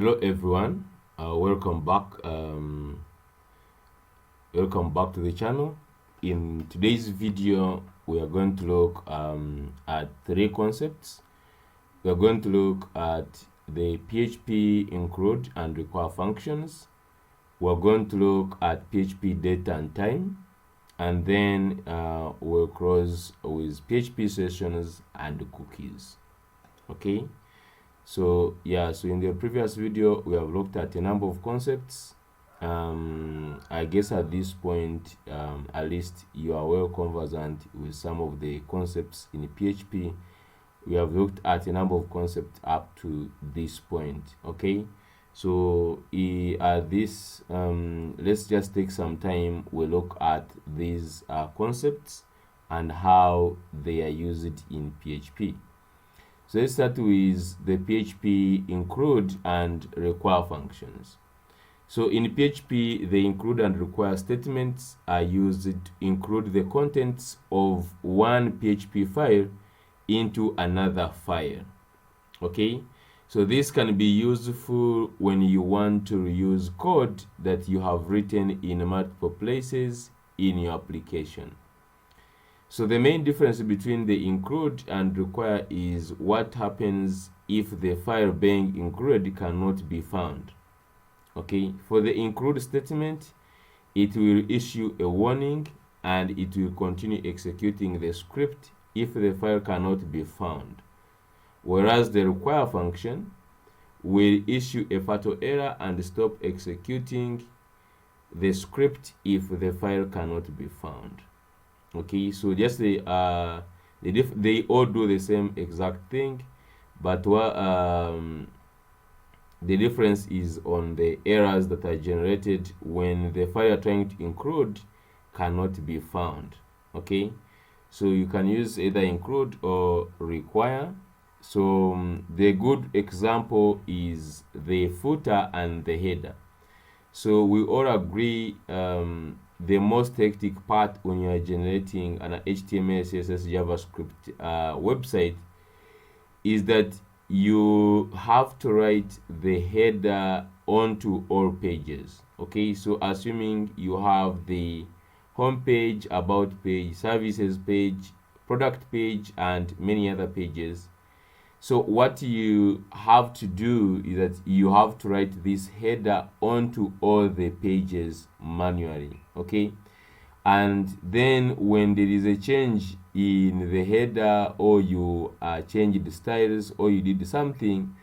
Hello everyone, welcome back. Welcome back to the channel. In today's video, we are going to look at three concepts. We are going to look at the PHP include and require functions. We are going to look at PHP date and time, and then we'll close with PHP sessions and cookies. Okay. So in the previous video we have looked at a number of concepts. I guess at this point at least you are well conversant with some of the concepts in PHP. We have looked at a number of concepts up to this point. Okay, so at this let's just take some time. We look at these concepts and how they are used in PHP. So let's start with the PHP include and require functions. So in PHP, the include and require statements are used to include the contents of one PHP file into another file. Okay, so this can be useful when you want to reuse code that you have written in multiple places in your application. So the main difference between the include and require is what happens if the file being included cannot be found. Okay, for the include statement, it will issue a warning and it will continue executing the script if the file cannot be found. Whereas the require function will issue a fatal error and stop executing the script if the file cannot be found. Okay, so just they all do the same exact thing, but the difference is on the errors that are generated when the file you're trying to include cannot be found. Okay, so you can use either include or require. So the good example is the footer and the header. So we all agree the most hectic part when you are generating an HTML, CSS, JavaScript website is that you have to write the header onto all pages. Okay, so assuming you have the home page, about page, services page, product page, and many other pages. So what you have to do is that you have to write this header onto all the pages manually. Okay, and then when there is a change in the header, or you changed the styles, or you did something,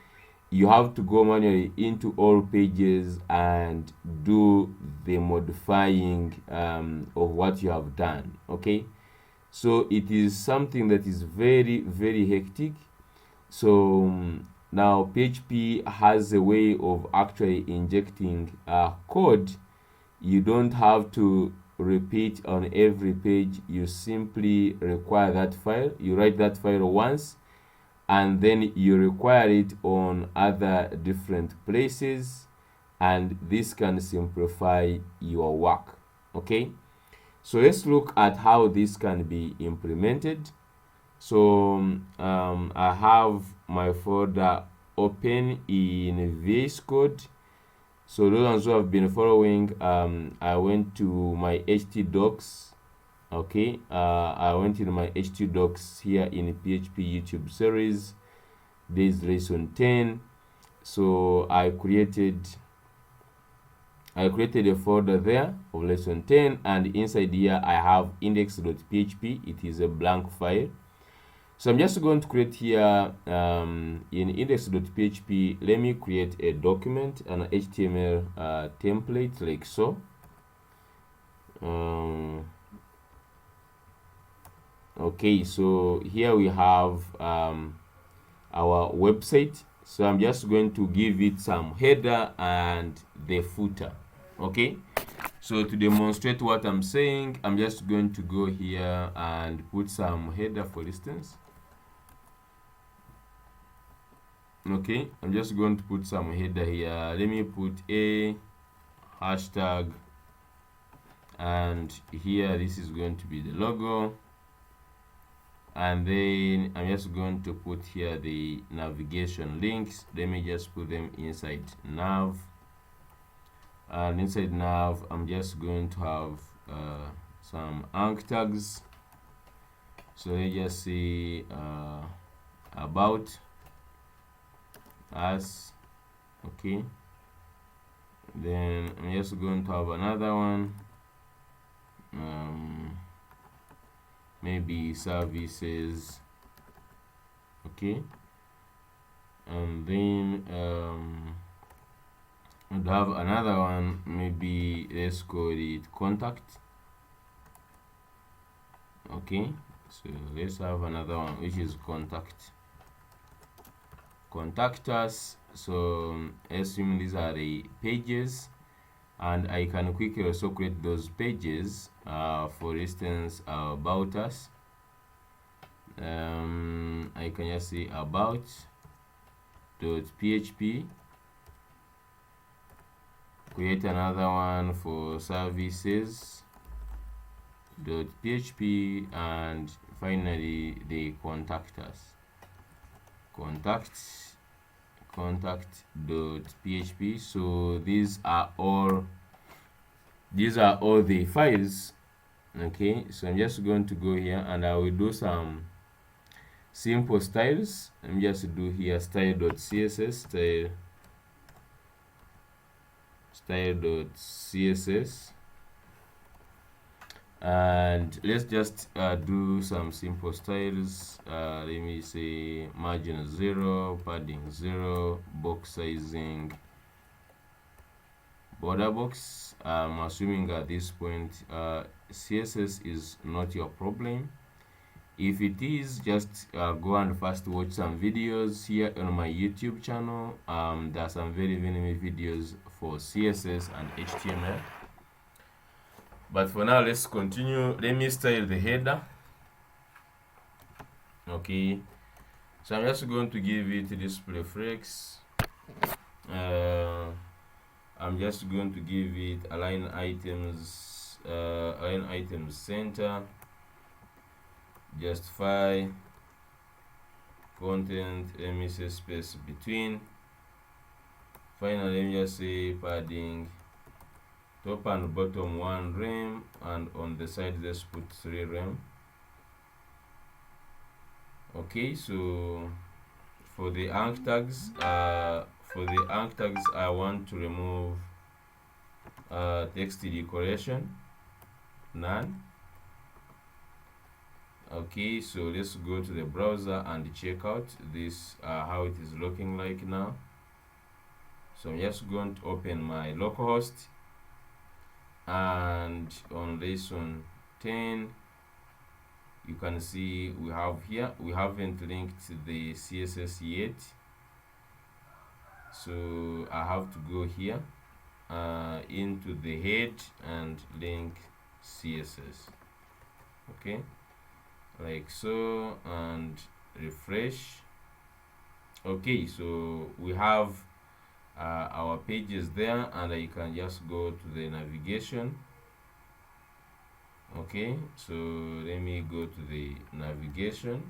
you have to go manually into all pages and do the modifying of what you have done. Okay, so it is something that is very, very hectic. So now PHP has a way of actually injecting code. You don't have to repeat on every page. You simply require that file. You write that file once, and then you require it on other different places, and this can simplify your work. Okay, so let's look at how this can be implemented. So I have my folder open in VS Code. So those who have been following, I went to my htdocs. Okay, I went in my htdocs here in PHP YouTube series. This is lesson 10. So I created a folder there of lesson 10, and inside here I have index.php. It is a blank file. So I'm just going to create here in index.php. Let me create a document, an HTML template like so. Okay, so here we have our website. So I'm just going to give it some header and the footer. Okay, so to demonstrate what I'm saying, I'm just going to go here and put some header, for instance. Okay, I'm just going to put some header here. Let me put a hashtag, and here this is going to be the logo, and then I'm just going to put here the navigation links. Let me just put them inside nav, and inside nav I'm just going to have some anchor tags. So let's just say about us. Okay, then I'm just going to have another one, maybe services. Okay, and then I'd have another one, maybe let's call it contact. Okay, so let's have another one which is contact us. So assume these are the pages, and I can quickly also create those pages. For instance, about us. I can just say about .php, create another one for services .php, and finally the contact us, contact.php. so these are all the files. Okay, so I'm just going to go here and I will do some simple styles. I'm just do here style.css, style.css, and let's just do some simple styles. Let me say margin 0, padding 0, box sizing, border box. I'm assuming at this point CSS is not your problem. If it is, just go and first watch some videos here on my YouTube channel. There are some very many videos for CSS and HTML. But for now, let's continue. Let me style the header. Okay, so I'm just going to give it display flex. I'm just going to give it align items center, justify content, let me say space between. Finally, let me just say padding top and bottom 1 rem, and on the side let's put 3 rem. Okay, so for the anchor tags, I want to remove text decoration, none. Okay, so let's go to the browser and check out this how it is looking like now. So I'm just going to open my localhost, and on lesson 10 you can see we haven't linked the CSS yet, so I have to go here into the head and link CSS. Okay, like so, and refresh. Okay, so we have our pages there, and you can just go to the navigation. Okay, so let me go to the navigation,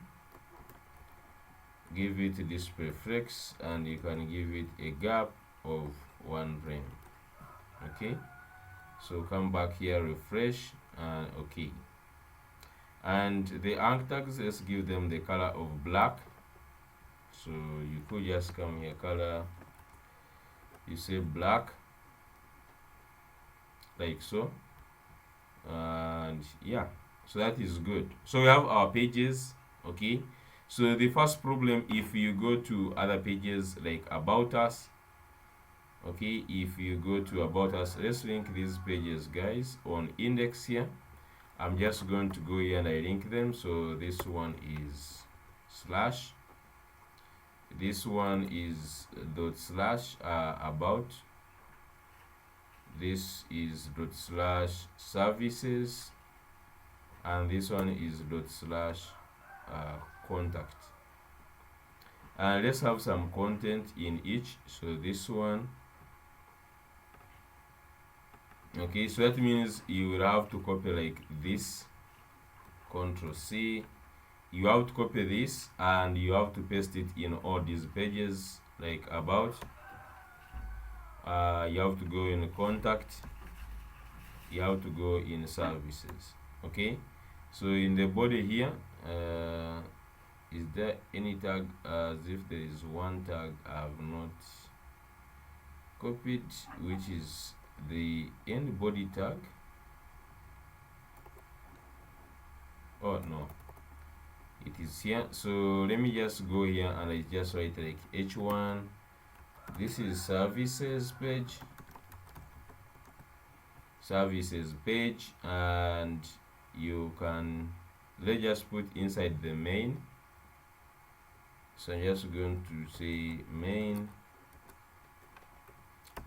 give it display flex, and you can give it a gap of 1 rem. Okay, so come back here, refresh, and okay, and the anchor tags, let's give them the color of black. So you could just come here, color, you say black, like so, and yeah, so that is good. So we have our pages. Okay, so the first problem, if you go to other pages like about us, okay, if you go to about us, let's link these pages, guys, on index here. I'm just going to go here and I link them. So this one is slash, this one is dot slash about, this is dot slash services, and this one is dot slash contact. And let's have some content in each. So this one, okay, so that means you will have to copy like this, Ctrl C, you have to copy this and you have to paste it in all these pages, like about. You have to go in contact, you have to go in services. Okay, so in the body here, is there any tag? As if there is one tag I have not copied, which is the end body tag. Oh no, it is here. So let me just go here and I just write like h1. This is services page, and you can, let's just put inside the main. So I'm just going to say main.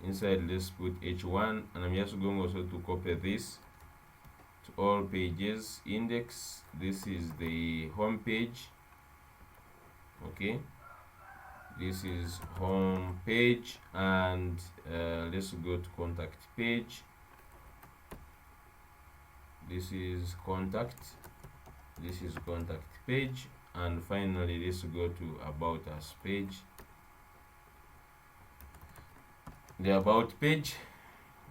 Inside, let's put h1, and I'm just going also to copy this to all pages. Index, this is the home page. Okay, this is home page, and let's go to contact page. This is contact, this is contact page, and finally let's go to about us page, the about page.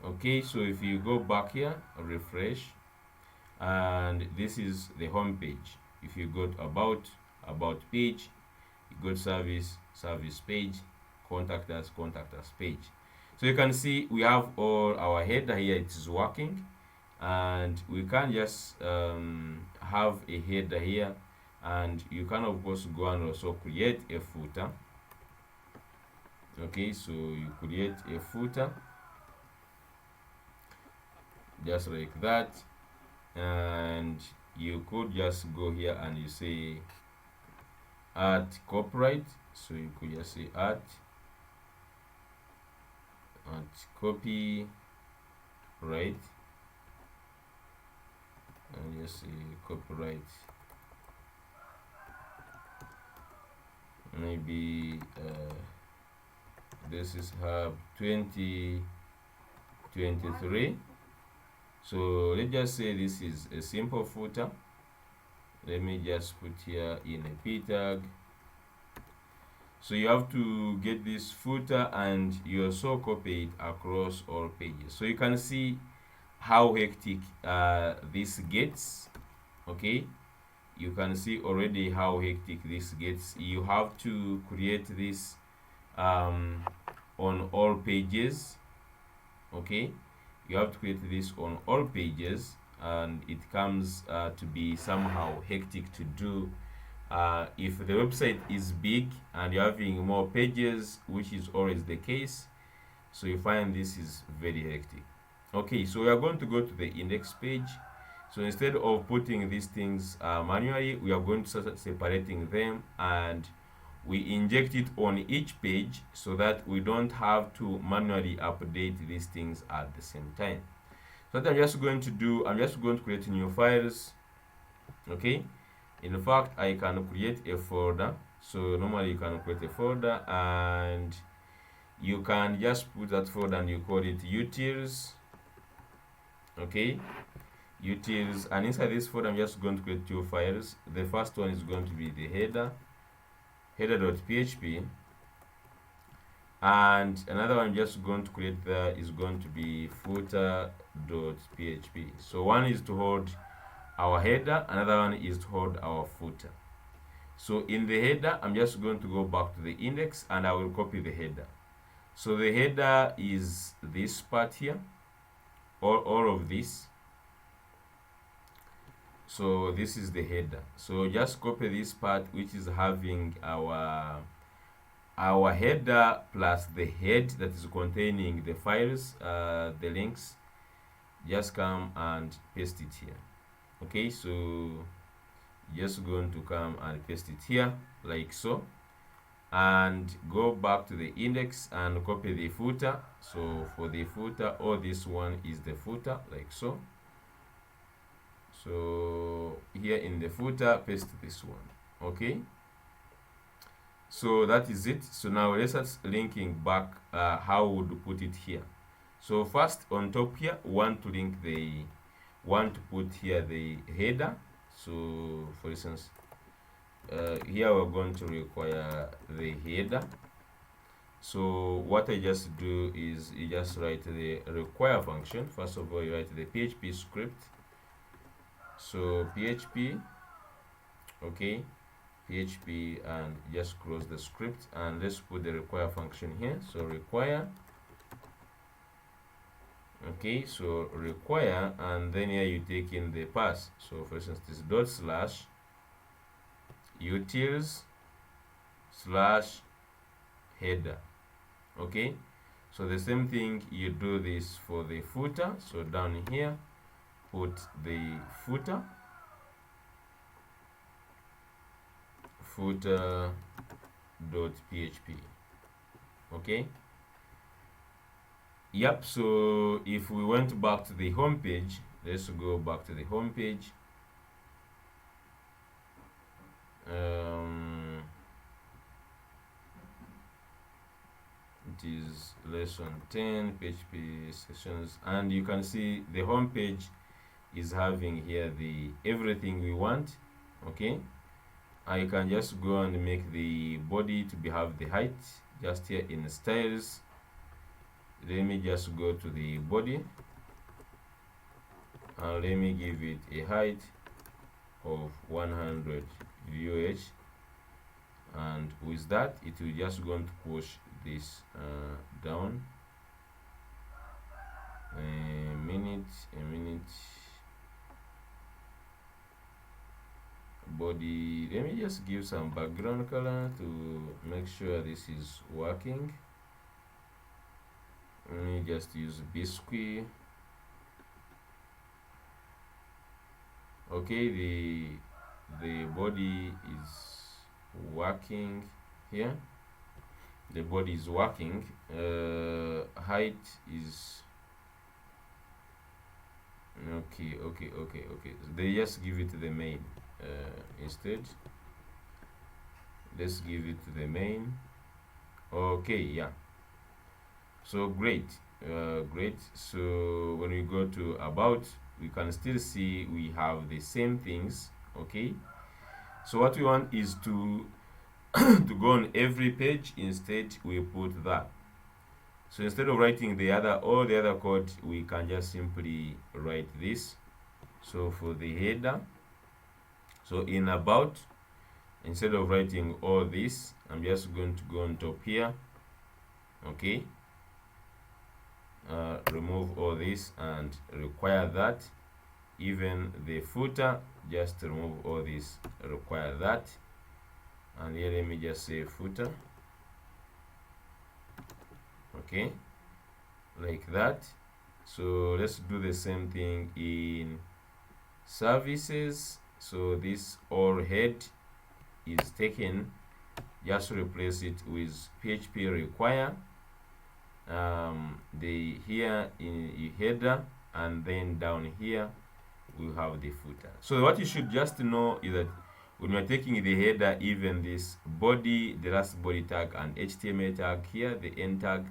Okay, so if you go back here, refresh, and this is the home page. If you go to about page, you go to service page, contact us page. So you can see we have all our header here, it is working, and we can just have a header here, and you can of course go and also create a footer. Okay, so you create a footer just like that, and you could just go here and you say add copyright. So you could just say add copy right, and just say copyright, maybe this is hub 2023. So let's just say this is a simple footer. Let me just put here in a p tag. So you have to get this footer and you also copy it across all pages. So you can see how hectic this gets. Okay, you can see already how hectic this gets. You have to create this on all pages. Okay, you have to create this on all pages, and it comes to be somehow hectic to do if the website is big and you're having more pages, which is always the case. So you find this is very hectic. Okay, so we are going to go to the index page. So instead of putting these things manually, we are going to start separating them, and we inject it on each page so that we don't have to manually update these things at the same time. So what I'm just going to do, I'm just going to create new files. Okay, in fact I can create a folder. So normally you can create a folder and you can just put that folder and you call it utils. Okay, utils, and inside this folder I'm just going to create two files. The first one is going to be the header.php, and another one I'm just going to create there is going to be footer.php. So one is to hold our header, another one is to hold our footer. So in the header I'm just going to go back to the index and I will copy the header. So the header is this part here, all of this. So this is the header. So just copy this part, which is having our header plus the head that is containing the files, the links. Just come and paste it here. Okay, so just going to come and paste it here like so, and go back to the index and copy the footer. So for the footer, or this one is the footer like so. So here in the footer, paste this one. Okay, so that is it. So now let's start linking back how would put it here. So first on top here, want to put here the header. So for instance, here we're going to require the header. So what I just do is you just write the require function. First of all, you write the PHP script. So PHP, okay, PHP, and just close the script, and let's put the require function here. So require, okay, so require, and then here you take in the pass. So for instance, this dot slash utils slash header. Okay, so the same thing, you do this for the footer. So down here put the footer footer.php. okay, yep. So if we went back to the home page, let's go back to the home page. It is lesson 10 PHP sessions, and you can see the home page is having here the everything we want. Okay, I can just go and make the body to be have the height just here in styles. Let me just go to the body and let me give it a height of 100 VOH, and with that it will just going to push this down a minute. Body, let me just give some background color to make sure this is working. Let me just use biscuit. Okay, the body is working here. The body is working. Height is okay. So they just give it to the main instead. Let's give it to the main. Okay, yeah. So great. So when we go to about, we can still see we have the same things. Okay, so what we want is to to go on every page. Instead we put that. So instead of writing all the other code, we can just simply write this. So for the header, so in about, instead of writing all this, I'm just going to go on top here. Okay, remove all this and require that. Even the footer, just remove all this, require that. And here let me just say footer. Okay, like that. So let's do the same thing in services. So this all head is taken, just replace it with PHP require. The here in header, and then down here we have the footer. So what you should just know is that when you're taking the header, even this body, the last body tag, and HTML tag here, the end tag,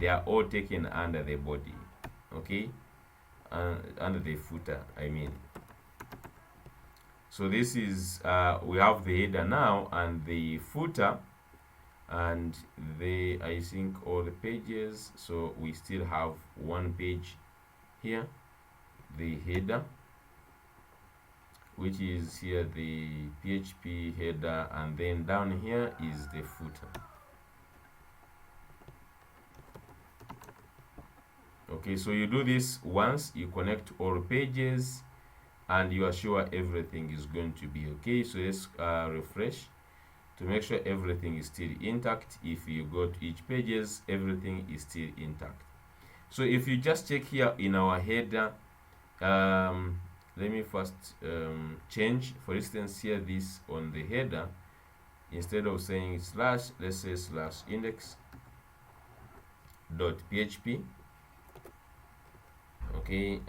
they are all taken under the body. Okay, under the footer, I mean. So this is we have the header now and the footer, and I think all the pages. So we still have one page here, the header, which is here the PHP header, and then down here is the footer. Okay, so you do this once, you connect all pages, and you are sure everything is going to be okay. So let's refresh to make sure everything is still intact. If you go to each pages, everything is still intact. So if you just check here in our header, let me first change, for instance, here this on the header, instead of saying slash, let's say slash index dot php. Okay,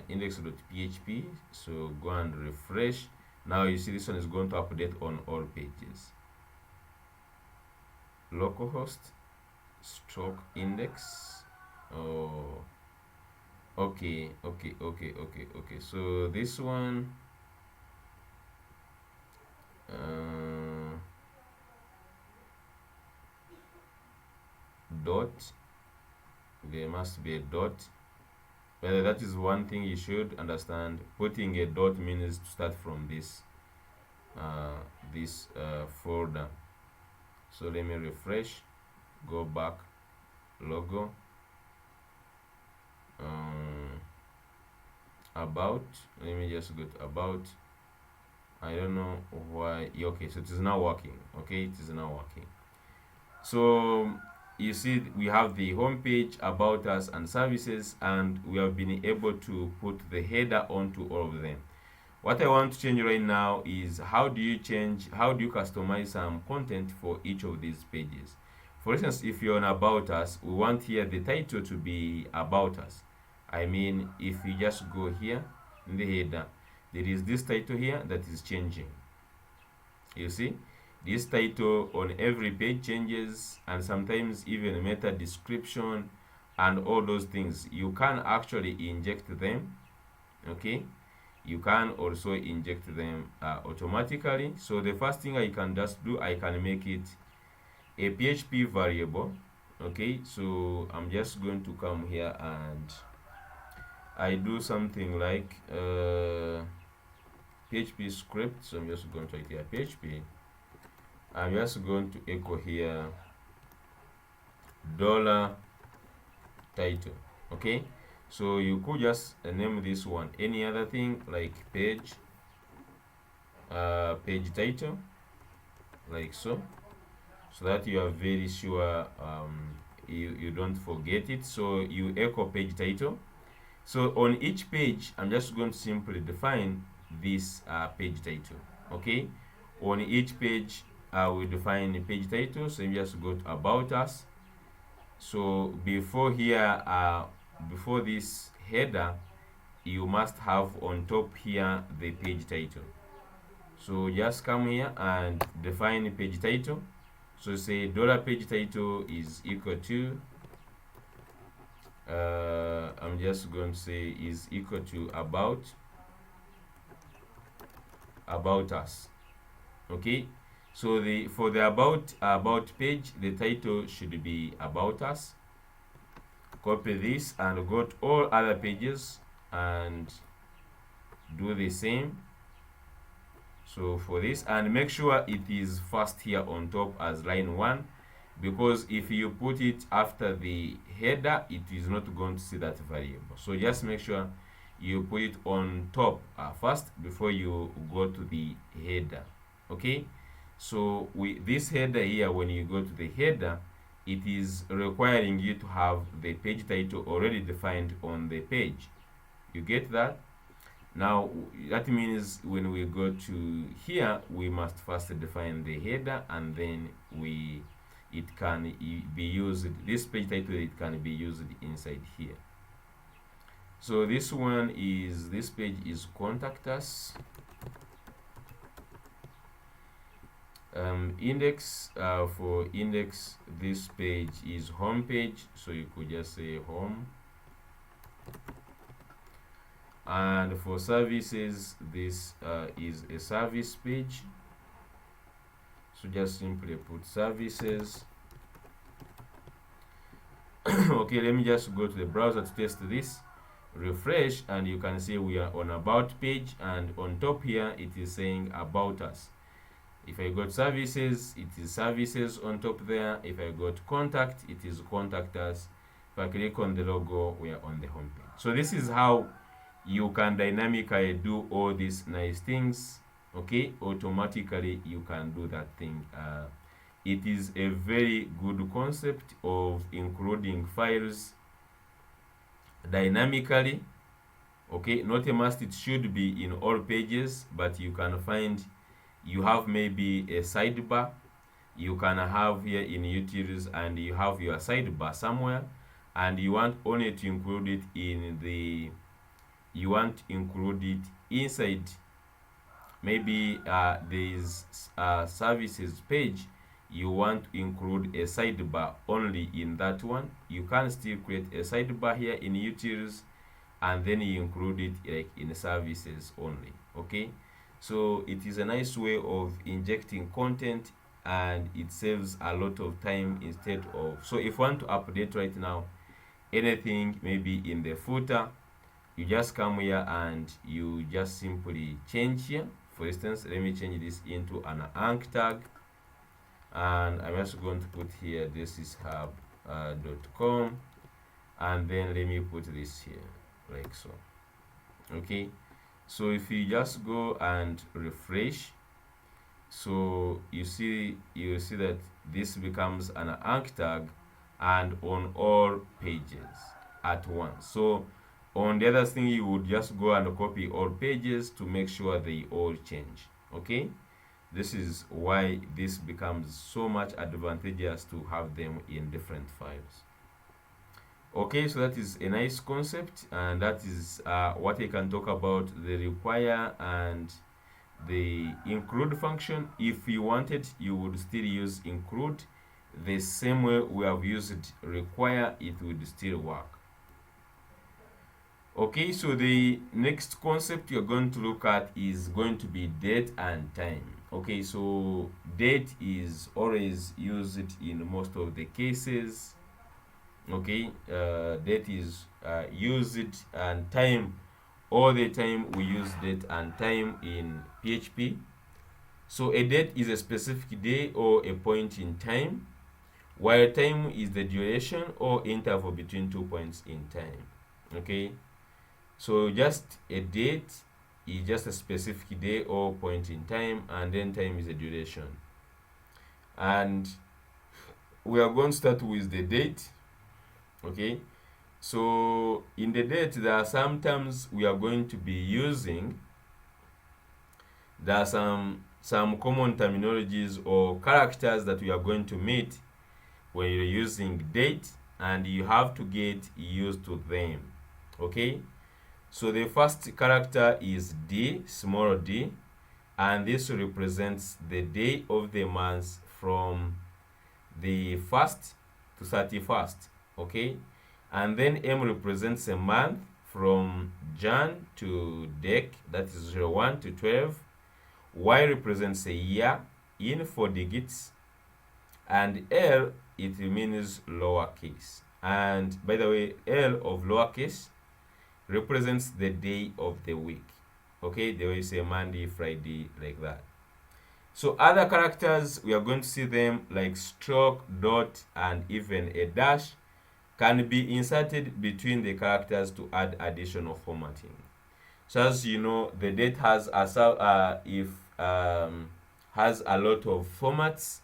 index.php. So go and refresh. Now you see this one is going to update on all pages. Localhost stroke index. Oh, okay. So this one dot. There must be a dot. But that is one thing you should understand. Putting a dot means to start from this folder. So let me refresh, go back, logo, about. Let me just go to about. I don't know why. Okay, so it is now working. Okay, it is now working. So you see we have the home page, about us, and services, and we have been able to put the header onto all of them. What I want to change right now is how do you customize some content for each of these pages. For instance, if you're on about us, we want here the title to be about us. I mean, if you just go here in the header, there is this title here that is changing. You see, this title on every page changes, and sometimes even meta description and all those things. You can actually inject them. Okay, you can also inject them automatically. So the first thing I can just do, I can make it a PHP variable. Okay, so I'm just going to come here and I do something like PHP script. So I'm just going to write here PHP. I'm just going to echo here $title. Okay, so you could just name this one any other thing like page title, like so that you are very sure you don't forget it. So you echo page title. So on each page, I'm just going to simply define this page title. Okay, on each page we define a page title. So you just go to about us. So before here, before this header, you must have on top here the page title. So just come here and define page title. So say $page title is equal to I'm just going to say is equal to about us. Okay, so for the about page, the title should be about us. Copy this and go to all other pages and do the same. So for this, and make sure it is first here on top as line 1, because if you put it after the header, it is not going to see that variable. So just make sure you put it on top first before you go to the header. Okay, so this header here, when you go to the header, it is requiring you to have the page title already defined on the page. You get that? Now that means when we go to here, we must first define the header, and then it can be used, this page title, it can be used inside here. So this page is contact us. Index, for index, this page is home page, so you could just say home. And for services, this is a service page, so just simply put services. Okay, let me just go to the browser to test this. Refresh, and you can see we are on about page, and on top here it is saying about us. If I go to services, it is services on top there. If I go to contact, it is contact us. If I click on the logo, we are on the home page. So this is how you can dynamically do all these nice things. Okay, automatically you can do that thing. It is a very good concept of including files dynamically. Okay, not a must it should be in all pages, but you can find you have maybe a sidebar. You can have here in utils, and you have your sidebar somewhere, and you want only to include it in the inside. Maybe this services page, you want to include a sidebar only in that one. You can still create a sidebar here in utils, and then you include it like in services only. Okay, so it is a nice way of injecting content and it saves a lot of time instead of, so if you want to update right now anything maybe in the footer, you just come here and you just simply change here. For instance, let me change this into an anchor tag, and I'm just going to put here this is hub.com, and then let me put this here like so. Okay, so if you just go and refresh, so you see that this becomes an anchor tag and on all pages at once. So on the other thing, you would just go and copy all pages to make sure they all change. Okay, this is why this becomes so much advantageous to have them in different files. Okay, so that is a nice concept, and that is what I can talk about the require and the include function. If you wanted, you would still use include the same way we have used require, it would still work. Okay, so the next concept you're going to look at is going to be date and time. Okay, so date is always used in most of the cases. Okay, date is used, and time, all the time we use date and time in PHP. So a date is a specific day or a point in time, while time is the duration or interval between 2 points in time. Okay, so just a date is just a specific day or point in time, and then time is a duration. And we are going to start with the date. Okay, so in the date there are some terms we are going to be using. There are some common terminologies or characters that we are going to meet when you're using date, and you have to get used to them. Okay, so the first character is D, small d, and this represents the day of the month from the 1st to 31st. Okay, and then M represents a month from Jan to Dec, that is 01 to 12. Y represents a year in 4 digits, and L, it means lowercase. And by the way, L of lowercase represents the day of the week. Okay, they will say Monday, Friday, like that. So other characters, we are going to see them like stroke, dot, and even a dash can be inserted between the characters to add additional formatting. So as you know, the date has has a lot of formats.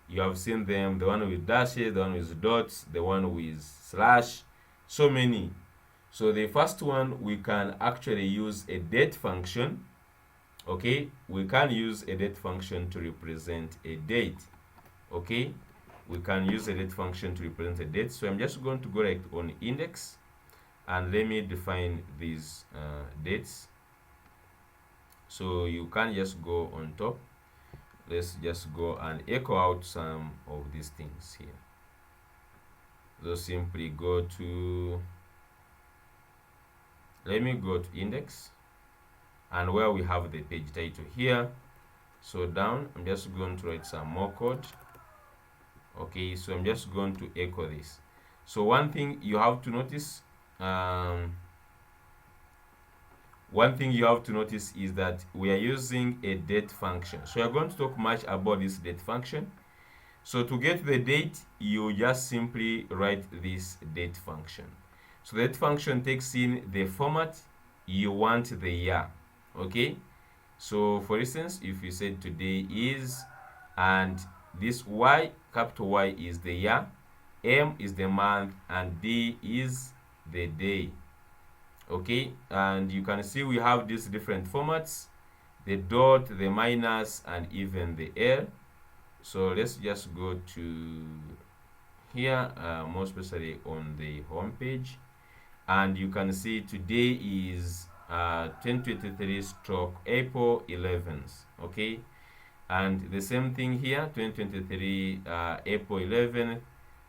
You have seen them, the one with dashes, the one with dots, the one with slash, so many. So the first one, we can actually use a date function. Okay, we can use a date function to represent a date. Okay, we can use a date function to represent a date. So I'm just going to go right on index, and let me define these dates. So you can just go on top. Let's just go and echo out some of these things here. So simply go to, let me go to index, and where we have the page title here, so down, I'm just going to write some more code. Okay, so I'm just going to echo this. So one thing you have to notice, is that we are using a date function. So we're going to talk much about this date function. So to get the date, you just simply write this date function. So that function takes in the format you want the year. Okay, so for instance, if you said today is, and this Y, capital Y, is the year, M is the month, and D is the day. Okay, and you can see we have these different formats, the dot, the minus, and even the L. So let's just go to here, more especially on the home page, and you can see today is 2023 stroke April 11th. Okay, and the same thing here, 2023 April 11th,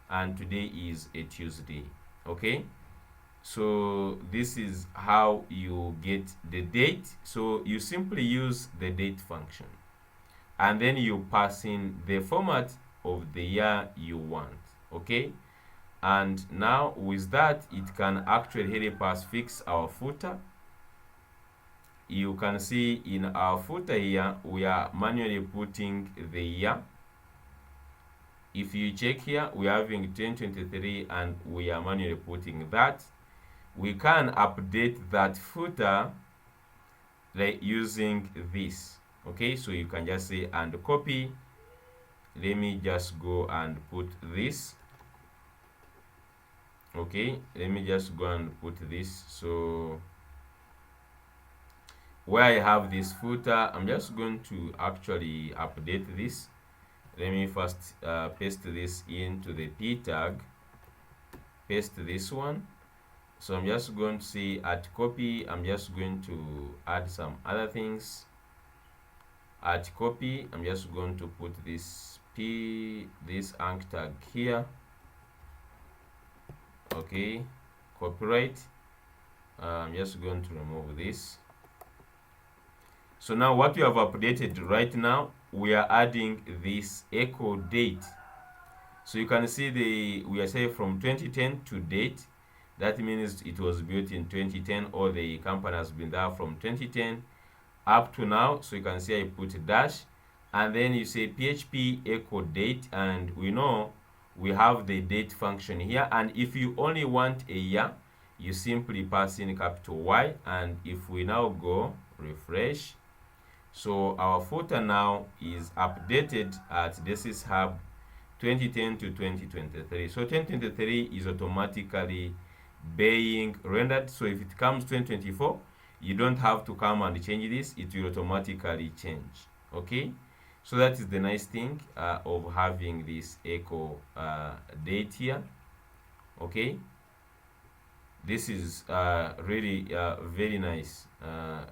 and today is a Tuesday. Okay, so this is how you get the date. So you simply use the date function. and then you pass in the format of the year you want. Okay, and now with that, it can actually help us fix our footer. You can see in our footer here, we are manually putting the year. If you check here, we are having 2023 and we are manually putting that. We can update that footer like using this. Okay, so you can just say and copy. Let me just go and put this. Okay, let me just go and put this. So where I have this footer, I'm just going to actually update this. Let me first paste this into the p tag, paste this one. So I'm just going to say at copy, I'm just going to add some other things. At copy, I'm just going to put this this anch tag here. Okay, copyright. I'm just going to remove this. So now what we have updated right now, we are adding this echo date. So you can see we are saying from 2010 to date. That means it was built in 2010, or the company has been there from 2010 up to now. So you can see I put dash, and then you say PHP echo date, and we know we have the date function here. And if you only want a year, you simply pass in capital Y. And if we now go refresh, so our footer now is updated at this is hub 2010 to 2023. So 2023 is automatically being rendered. So if it comes 2024, you don't have to come and change this, it will automatically change. Okay, so that is the nice thing of having this echo date here. Okay, this is really very nice,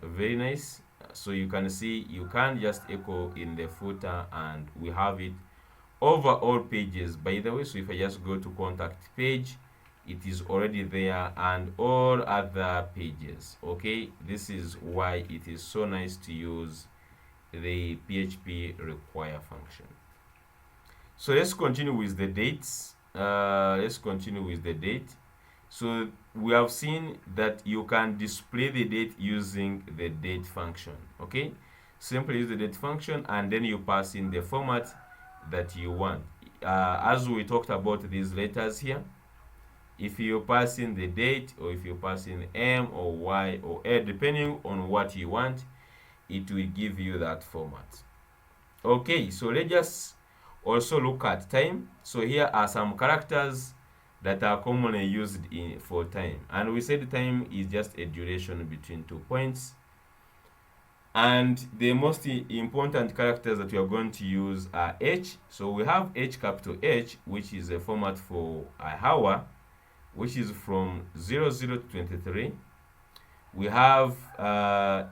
very nice. So you can see you can just echo in the footer, and we have it over all pages, by the way. So if I just go to contact page, it is already there, and all other pages. Okay, this is why it is so nice to use the PHP require function. So let's continue with the dates. Let's continue with the date. So we have seen that you can display the date using the date function. Okay, simply use the date function, and then you pass in the format that you want. As we talked about these letters here, if you pass in the date, or if you pass in M or Y or A, depending on what you want, it will give you that format. Okay, so let's just also look at time. So here are some characters that are commonly used for time, and we said time is just a duration between 2 points. And the most important characters that we are going to use are H. So we have H, capital H, which is a format for an hour, which is from 00 to 23. We have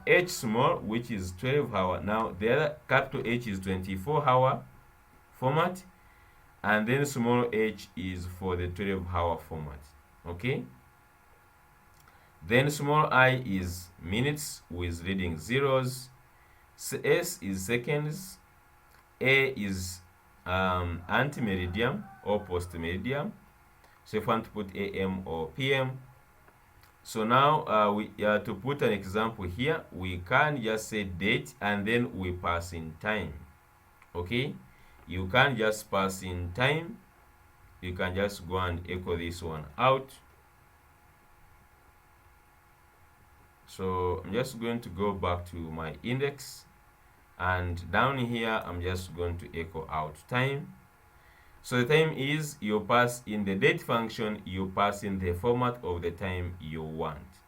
H small, which is 12 hour. Now the other capital H is 24 hour format, and then small h is for the 12-hour format. Okay, then small I is minutes with leading zeros, S is seconds, A is anti-meridian or post-meridian. So if you want to put AM or PM. So now to put an example here, we can just say date, and then we pass in time. Okay, you can just pass in time. You can just go and echo this one out. So I'm just going to go back to my index, and down here I'm just going to echo out time. So the time is, you pass in the date function, you pass in the format of the time you want.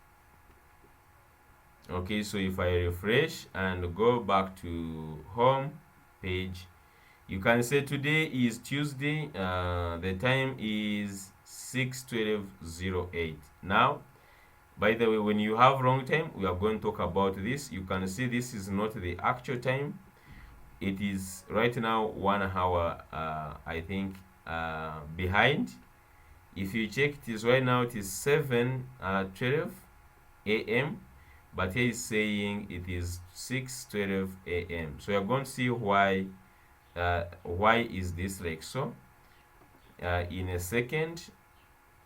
Okay, so if I refresh and go back to home page, you can say today is Tuesday, the time is 6:12:08. Now, by the way, when you have wrong time, we are going to talk about this. You can see this is not the actual time. It is right now 1 hour, I think, behind. If you check, it is right now, it is 7:12 a.m. but here is saying it is 6:12 a.m. So you're going to see why is this like so in a second.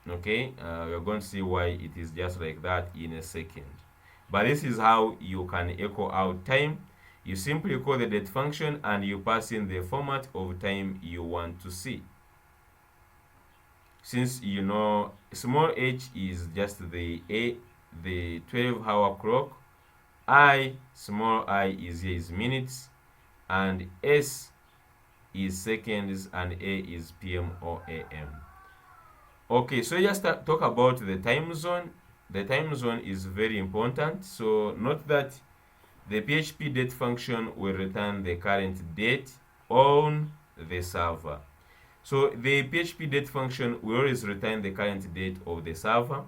Okay, we're going to see why it is just like that in a second. But this is how you can echo out time. You simply call the date function and you pass in the format of time you want to see. Since you know small h is just the 12-hour clock, small I is here is minutes, and s is seconds, and a is PM or AM. Okay, so just talk about the time zone. The time zone is very important. So note that the PHP date function will return the current date on the server. So the PHP date function will always return the current date of the server.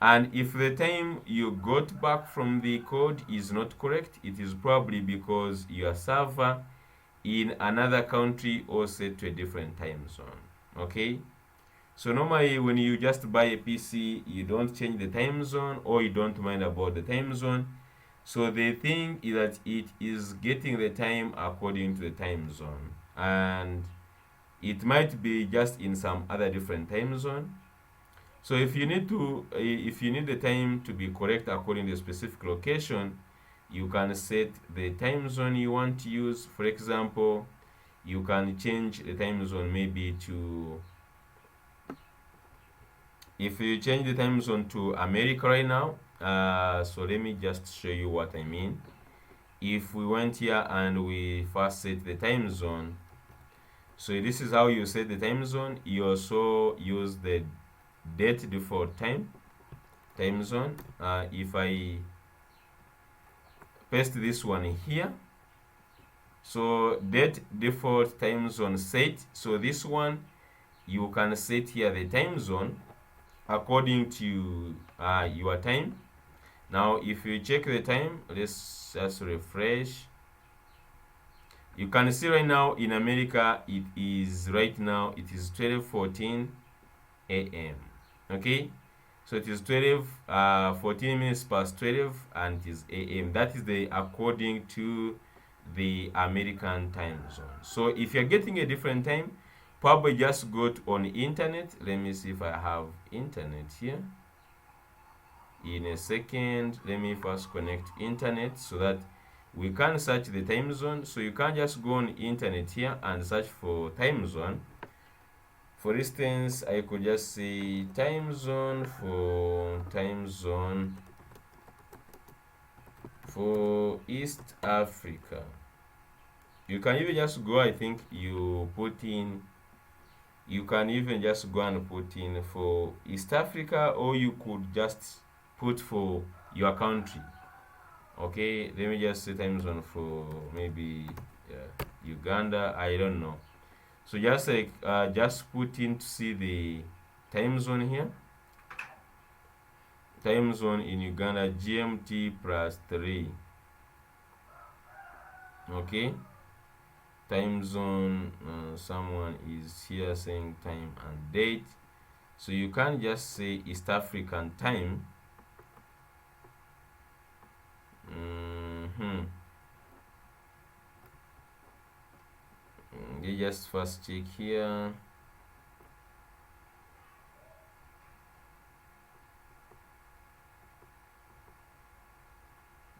And if the time you got back from the code is not correct, it is probably because your server in another country or set to a different time zone. Okay, so normally when you just buy a PC, you don't change the time zone, or you don't mind about the time zone. So the thing is that it is getting the time according to the time zone, and it might be just in some other different time zone. So if you need the time to be correct according to a specific location, you can set the time zone you want to use. For example, you can change the time zone maybe to, if you change the time zone to America right now, so let me just show you what I mean. If we went here and we first set the time zone, so this is how you set the time zone. You also use the date default time zone. If I paste this one here, so date default time zone set. So this one you can set here the time zone according to your time. Now if you check the time, let's just refresh. You can see right now in America it is 12:14 a.m. Okay, so it is 14 minutes past 12 and it is a.m. That is the according to the American time zone. So if you're getting a different time, probably just go on the internet. Let me see if I have internet here. In a second, let me first connect internet so that we can search the time zone. So you can just go on internet here and search for time zone. For instance, I could just say time zone for East Africa. You can even just go, I think you can even just go and put in for East Africa, or you could just put for your country. Okay, let me just say time zone for maybe Uganda, I don't know. So just like just put in to see the time zone here. Time zone in Uganda, GMT +3. Okay, time zone, someone is here saying time and date. So you can just say East African time. You just first check here.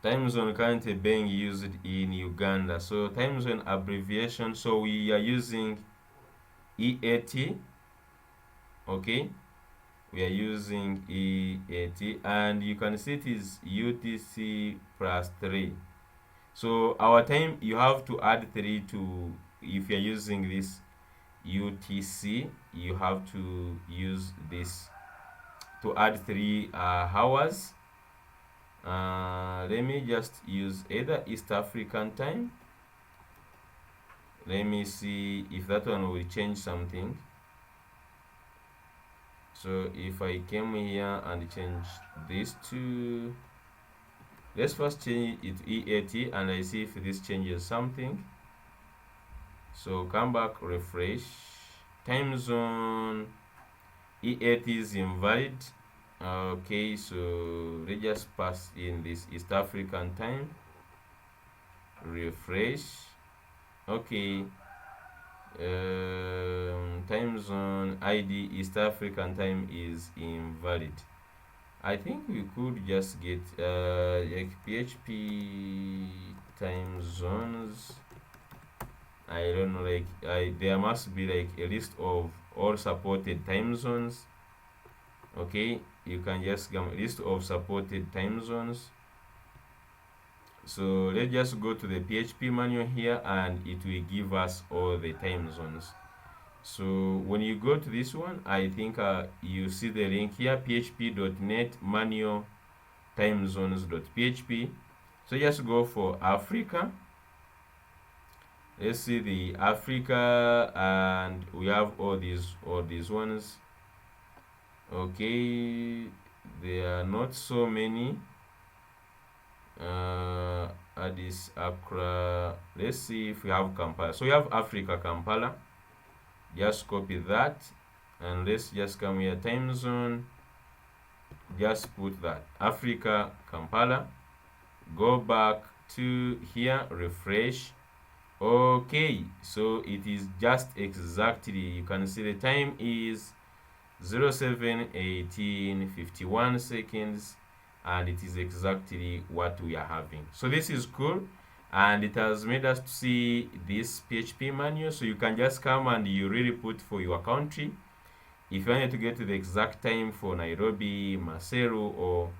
Time zone currently being used in Uganda. So time zone abbreviation. So we are using EAT. Okay, we are using EAT, and you can see it is UTC +3. So our time, you have to add 3 to, if you're using this UTC, you have to use this to add 3 hours. Let me just use either East African time. Let me see if that one will change something. So if I came here and change this to, let's first change it to EAT, and I see if this changes something. So come back, refresh. Time zone EAT is invalid. Okay, so let's just pass in this East African time. Refresh. Okay, time zone ID East African time is invalid. I think we could just get like PHP time zones. I don't know, like there must be like a list of all supported time zones. Okay, you can just get a list of supported time zones. So let's just go to the PHP manual here, and it will give us all the time zones. So when you go to this one, I think you see the link here, php.net manual time zones.php. So just go for Africa. Let's see the Africa, and we have all these ones. Okay, there are not so many. Addis, Accra. Let's see if we have Kampala. So we have Africa, Kampala. Just copy that, and let's just come here, time zone. Just put that Africa, Kampala. Go back to here, refresh. Okay, so it is just exactly, you can see the time is 07:18:51 seconds, and it is exactly what we are having. So this is cool, and it has made us to see this PHP manual. So you can just come and you really put for your country. If you wanted to get to the exact time for Nairobi, Maseru, or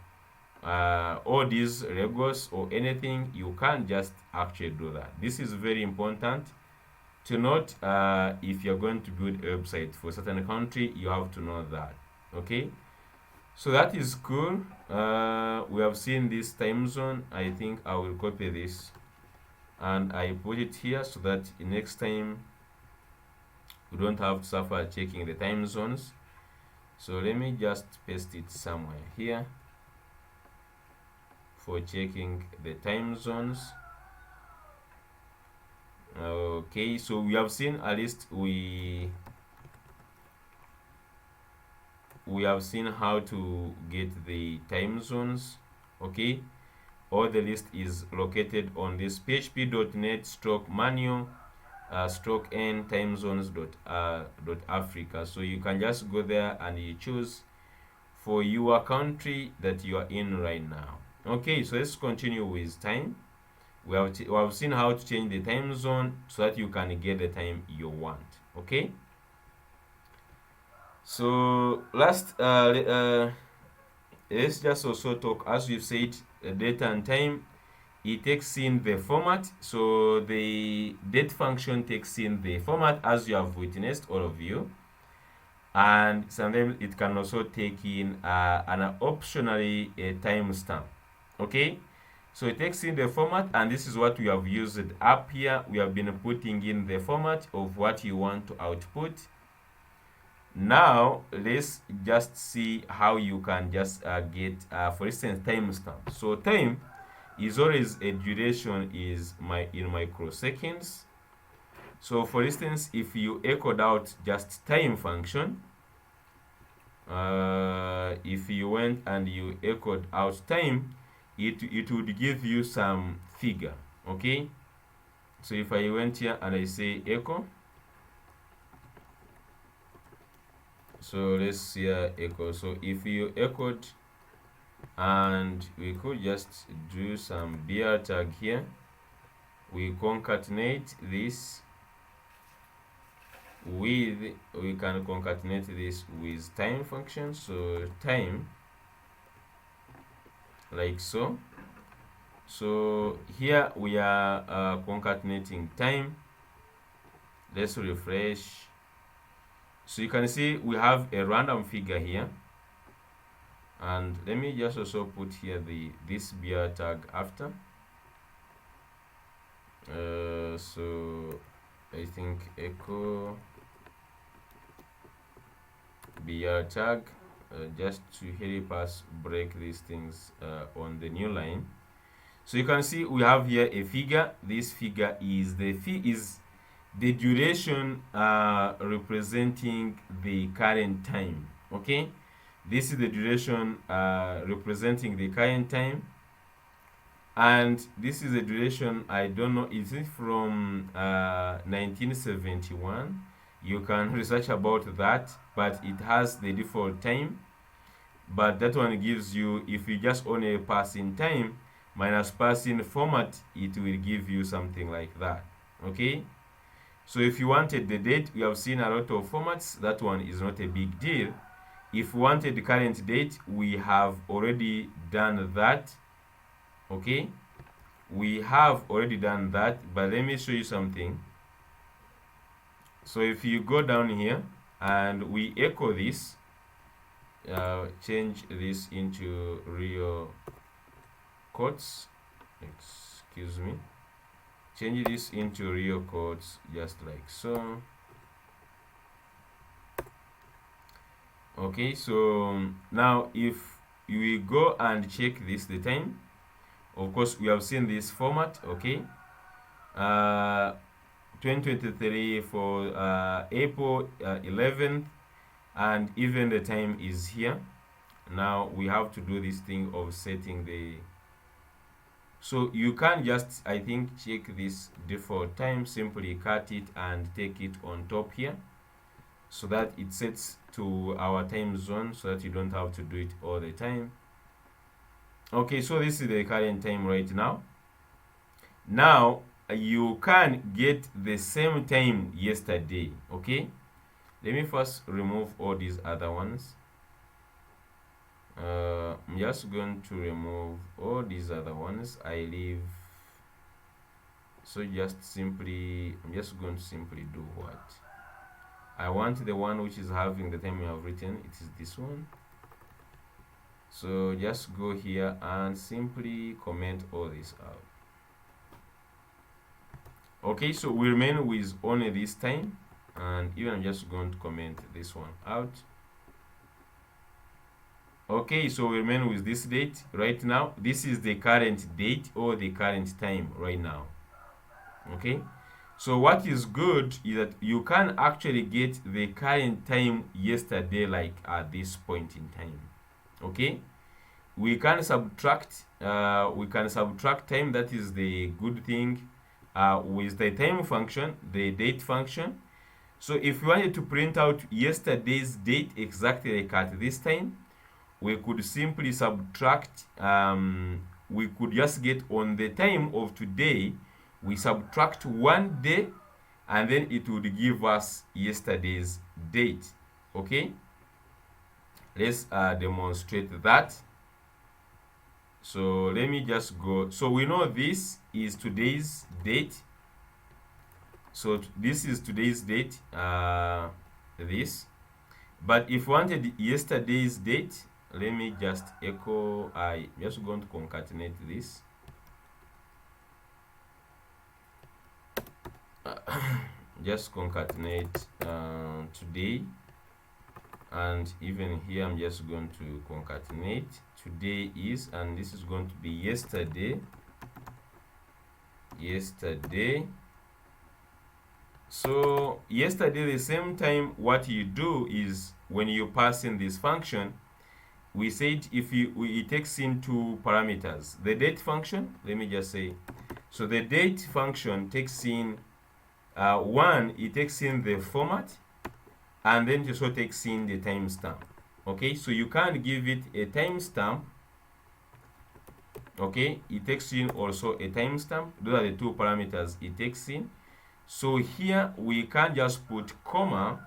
all these Lagos or anything, you can just actually do that. This is very important to note. If you're going to build a website for a certain country, you have to know that. Okay, so that is cool. We have seen this time zone. I think I will copy this and I put it here so that next time we don't have to suffer checking the time zones. So let me just paste it somewhere here for checking the time zones. Okay, so we have seen, at least we have seen how to get the time zones. Okay, all the list is located on this php.net stroke manual stroke n time zones dot Africa. So you can just go there and you choose for your country that you are in right now. Okay, so let's continue with time. We have seen how to change the time zone so that you can get the time you want. Okay, so last let's just also talk, as we've said, date and time. It takes in the format. So the date function takes in the format, as you have witnessed, all of you, and sometimes it can also take in an optionally a timestamp. Okay, so it takes in the format, and this is what we have used up here. We have been putting in the format of what you want to output. Now let's just see how you can just get for instance, timestamp. So time is always a duration is in microseconds. So for instance, if you echoed out just time function, if you went and you echoed out time, it would give you some figure. Okay, so if I went here and I say echo, so let's see echo. So if you echoed, and we could just do some BR tag here, we concatenate this with, we can concatenate this with time function. So time, like so. So here we are concatenating time. Let's refresh. So you can see we have a random figure here, and let me just also put here this BR tag after. So I think echo BR tag, just to help us break these things on the new line. So you can see we have here a figure. This figure is the duration representing the current time. Okay, This is the duration representing the current time, and this is the duration. I don't know, is it from 1971? You can research about that, but it has the default time. But that one gives you, if you just own a passing time minus passing format, it will give you something like that. Okay, so if you wanted the date, we have seen a lot of formats. That one is not a big deal. If we wanted the current date, we have already done that. Okay, we have already done that, but let me show you something. So if you go down here and we echo this, change this into real quotes, excuse me, change this into real quotes, just like so. Okay, so now if we go and check this, the time, of course we have seen this format. Okay, 2023 for April 11th, and even the time is here. Now we have to do this thing of setting the, so you can just, I think, check this default time, simply cut it and take it on top here, so that it sets to our time zone, so that you don't have to do it all the time. Okay, so this is the current time right now. Now you can get the same time yesterday. Okay, let me first remove all these other ones. I'm just going to remove all these other ones. I leave, so just simply, I'm just going to simply do what I want. The one which is having the time we have written, it is this one. So just go here and simply comment all this out. Okay, so we remain with only this time, and even I'm just going to comment this one out. Okay, so we remain with this date right now. This is the current date or the current time right now. Okay, so what is good is that you can actually get the current time yesterday, like at this point in time. Okay, we can subtract time. That is the good thing with the time function, the date function. So if we wanted to print out yesterday's date exactly like at this time, we could simply subtract, we could just get on the time of today, we subtract 1 day, and then it would give us yesterday's date. Okay, let's demonstrate that. So let me just go. So we know this is today's date. So this is today's date, this. But if we wanted yesterday's date, let me just echo, I just going to concatenate this. Just concatenate today, and even here I'm just going to concatenate today is, and this is going to be yesterday. So yesterday, the same time, what you do is when you pass in this function, we said if it takes in two parameters. The date function, let me just say, so the date function takes in one, it takes in the format, and then it also takes in the timestamp. Okay, so you can give it a timestamp. Okay, it takes in also a timestamp. Those are the two parameters it takes in. So here we can just put comma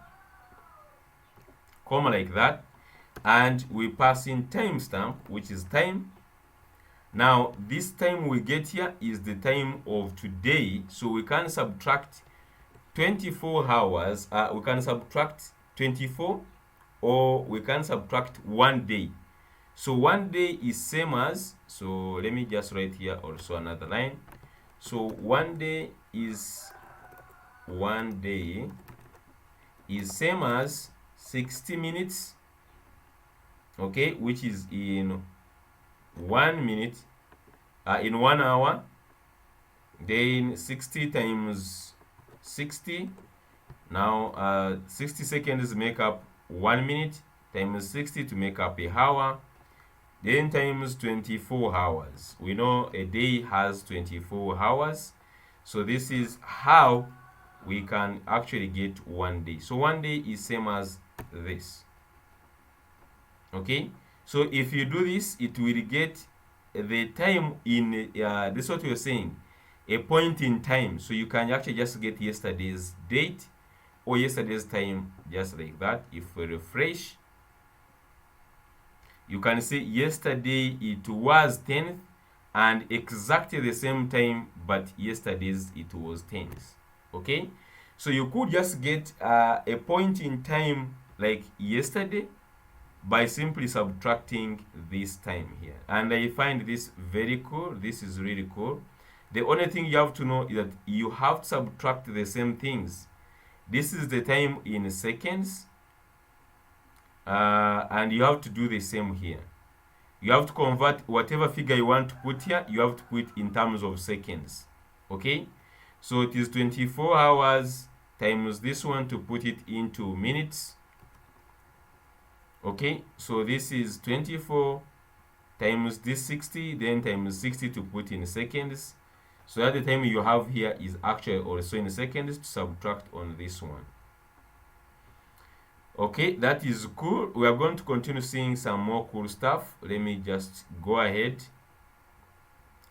like that, and we pass in timestamp, which is time. Now this time we get here is the time of today, so we can subtract 24 hours. We can subtract 24, or we can subtract 1 day. So 1 day is same as, so let me just write here also another line. So 1 day is same as 60 minutes, okay, which is in 1 minute, in 1 hour. Then 60 times 60, now 60 seconds make up 1 minute, times 60 to make up a hour, then times 24 hours. We know a day has 24 hours, so this is how we can actually get 1 day. So 1 day is same as this. Okay, so if you do this, it will get the time in this is what we're saying, a point in time. So you can actually just get yesterday's date or yesterday's time, just like that. If we refresh, you can see yesterday it was 10th and exactly the same time, but yesterday's it was 10th. Okay, so you could just get a point in time like yesterday by simply subtracting this time here. And I find this very cool. This is really cool. The only thing you have to know is that you have to subtract the same things. This is the time in seconds, and you have to do the same here. You have to convert whatever figure you want to put here, you have to put in terms of seconds. Okay, so it is 24 hours times this one to put it into minutes. Okay, so this is 24 times this 60, then times 60 to put in seconds. So that the time you have here is actually also in seconds to subtract on this one. Okay, that is cool. We are going to continue seeing some more cool stuff. Let me just go ahead.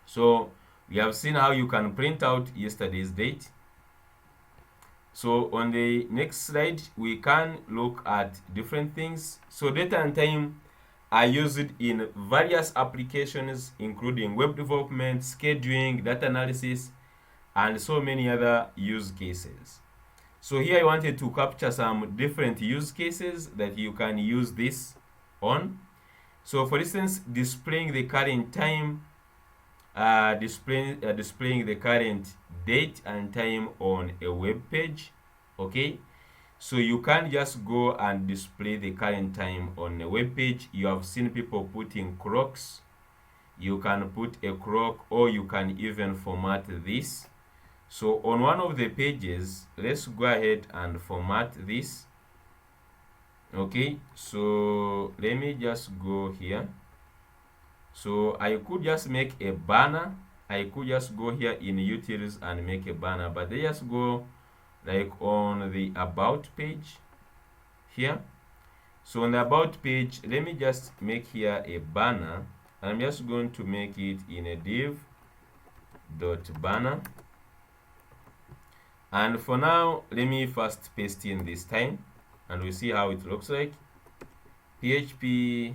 So we have seen how you can print out yesterday's date. So on the next slide, we can look at different things. So data and time are used in various applications, including web development, scheduling, data analysis, and so many other use cases. So here I wanted to capture some different use cases that you can use this on. So for instance, displaying the current time, displaying the current date and time on a web page. Okay, so you can just go and display the current time on a web page. You have seen people putting clocks. You can put a clock, or you can even format this. So on one of the pages, let's go ahead and format this. Okay, so let me just go here. So I could just make a banner. I could just go here in utils and make a banner, but they just go like on the about page here. So on the about page, let me just make here a banner. I'm just going to make it in a div dot banner. And for now, let me first paste in this time, and we see how it looks like. PHP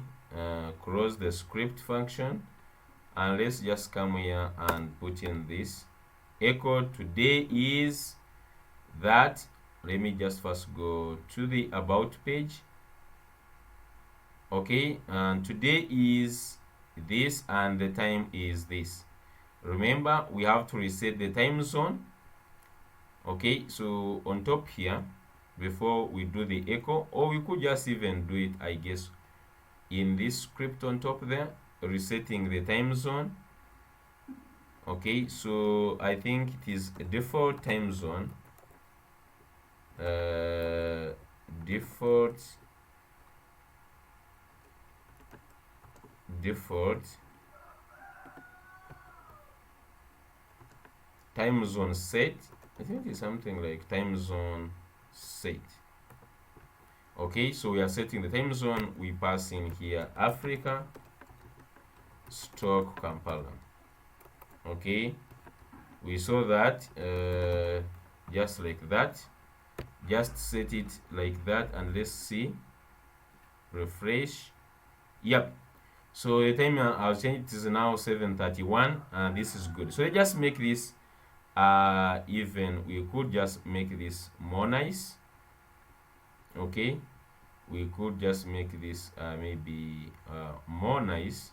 close the script function, and let's just come here and put in this echo. Today is that. Let me just first go to the about page. Okay, and today is this and the time is this. Remember, we have to reset the time zone. Okay, so on top here, before we do the echo, or we could just even do it, I guess, in this script on top there, resetting the time zone. Okay, so I think it is a default time zone. Default time zone set. I think it's something like time zone set. Okay, so we are setting the time zone. We pass in here Africa, stock Kampala. Okay, we saw that just like that. Just set it like that, and let's see. Refresh. Yep. So the time I'll change it is now 7:31, and this is good. So just make this even. We could just make this more nice. Okay, we could just make this maybe more nice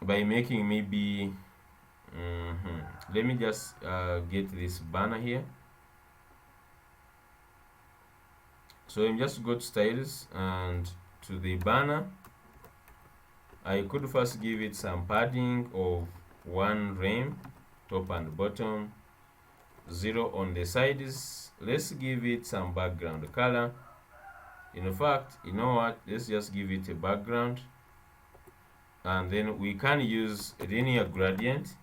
by making maybe let me just get this banner here. So I'm just go to styles and to the banner. I could first give it some padding of 1 rem, top and bottom, 0 on the sides. Let's give it some background color. In fact, you know what, let's just give it a background, and then we can use linear gradient.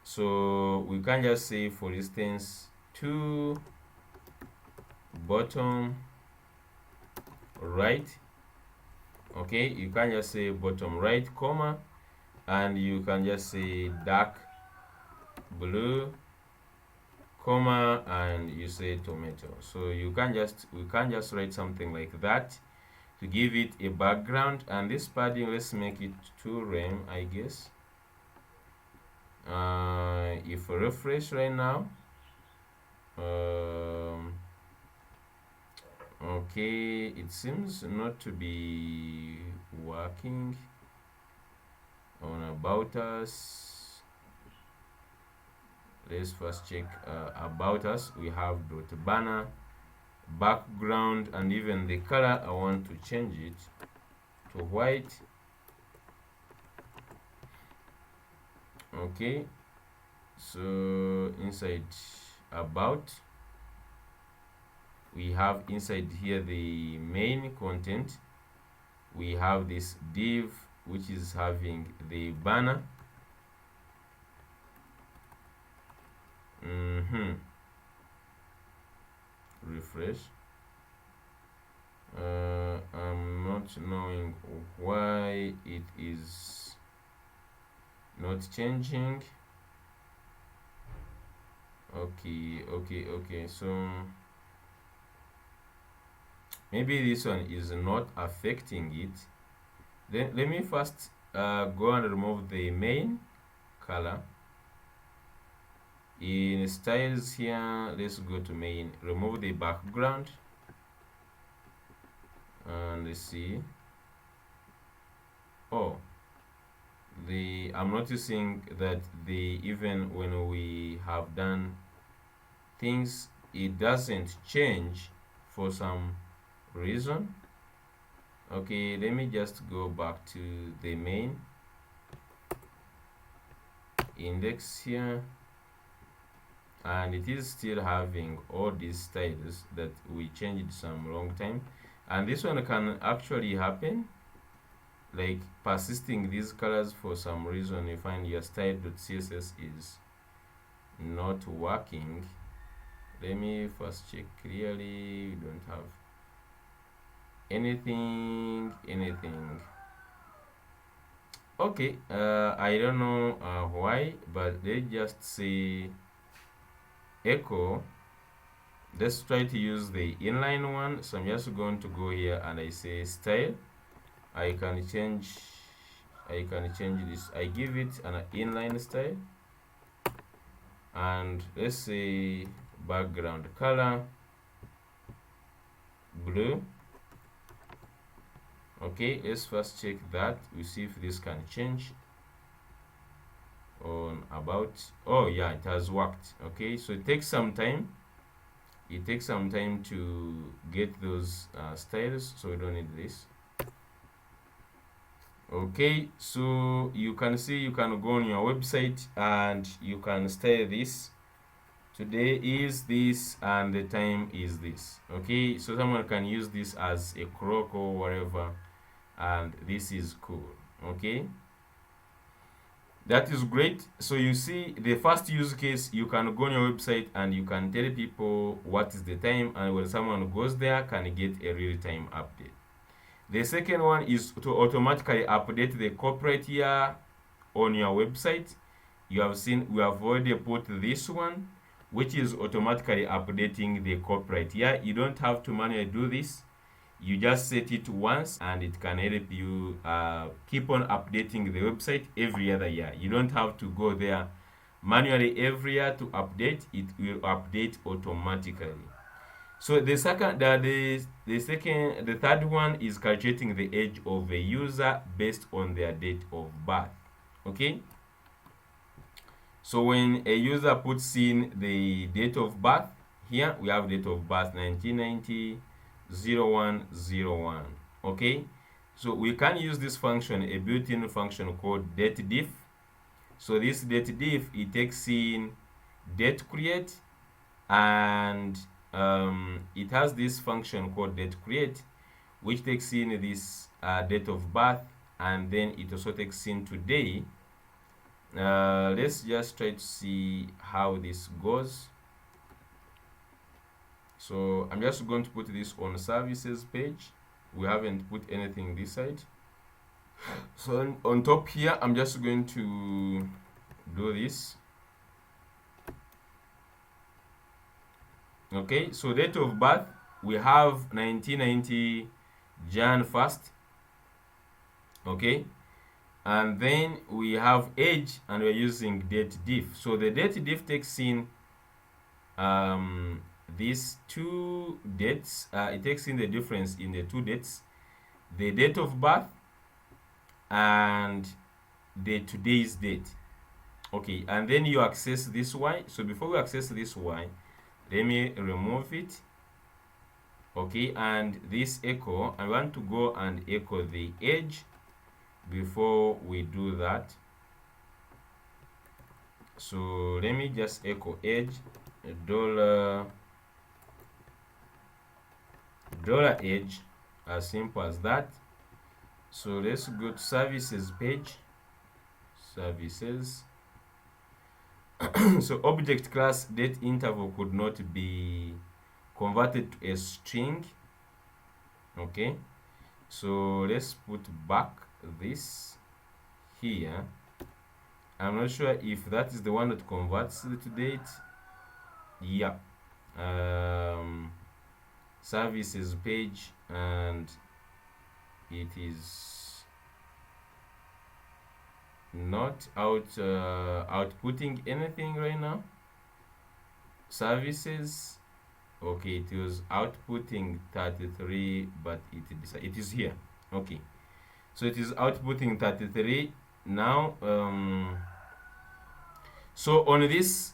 So we can just say, for instance, to bottom right. Okay, you can just say bottom right, comma, and you can just say dark blue, comma, and you say tomato. So we can just write something like that to give it a background. And this padding, let's make it 2 rem, I guess. If I refresh right now, okay, it seems not to be working on about us. Let's first check about us. We have dot banner, background, and even the color. I want to change it to white. Okay, so inside about, we have inside here the main content. We have this div which is having the banner. Refresh. I'm not knowing why it is not changing. Okay, so maybe this one is not affecting it. Then let me first go and remove the main color. In styles here, let's go to main, remove the background, and let's see. Oh, I'm noticing that even when we have done things, it doesn't change for some reason. Okay, let me just go back to the main index here, and it is still having all these styles that we changed some long time. And this one can actually happen, like persisting these colors for some reason. You find your style.css is not working. Let me first check clearly. We don't have anything. Okay, I don't know why, but they just say echo. Let's try to use the inline one. So I'm just going to go here and I say style. I can change this. I give it an inline style, and let's say background color blue. Okay, let's first check that. We see if this can change on about. Oh yeah, it has worked. Okay, so it takes some time. It takes some time to get those styles, so we don't need this. Okay, so you can see, you can go on your website and you can style this. Today is this and the time is this. Okay, so someone can use this as a croc or whatever, and this is cool. Okay, that is great. So you see, the first use case, you can go on your website and you can tell people what is the time, and when someone goes there, can get a real-time update. The second one is to automatically update the corporate year on your website. You have seen we have already put this one, which is automatically updating the corporate year. You don't have to manually do this. You just set it once and it can help you keep on updating the website every other year. You don't have to go there manually every year to update. It will update automatically. So the third one is calculating the age of a user based on their date of birth. Okay, so when a user puts in the date of birth, here we have date of birth 1990 0101. Okay, so we can use this function, a built-in function called dateDiff. So this dateDiff, it takes in date create and it has this function called date create, which takes in this date of birth, and then it also takes in today. Let's just try to see how this goes. So I'm just going to put this on services page. We haven't put anything this side. So on top here, I'm just going to do this. Okay, so date of birth, we have 1990 Jan 1st. Okay, and then we have age, and we're using date diff. So the date diff takes in these two dates. It takes in the difference in the two dates, the date of birth and the today's date. Okay, and then you access this y. So before we access this y, let me remove it. Okay, and this echo, I want to go and echo the age before we do that. So let me just echo age dollar age, as simple as that. So let's go to services page, services. So object class date interval could not be converted to a string. Okay, so let's put back this here. I'm not sure if that is the one that converts the to date. Yeah, services page, and it is not outputting anything right now. Services, okay, it was outputting 33, but it is here. Okay, so it is outputting 33 now. So on this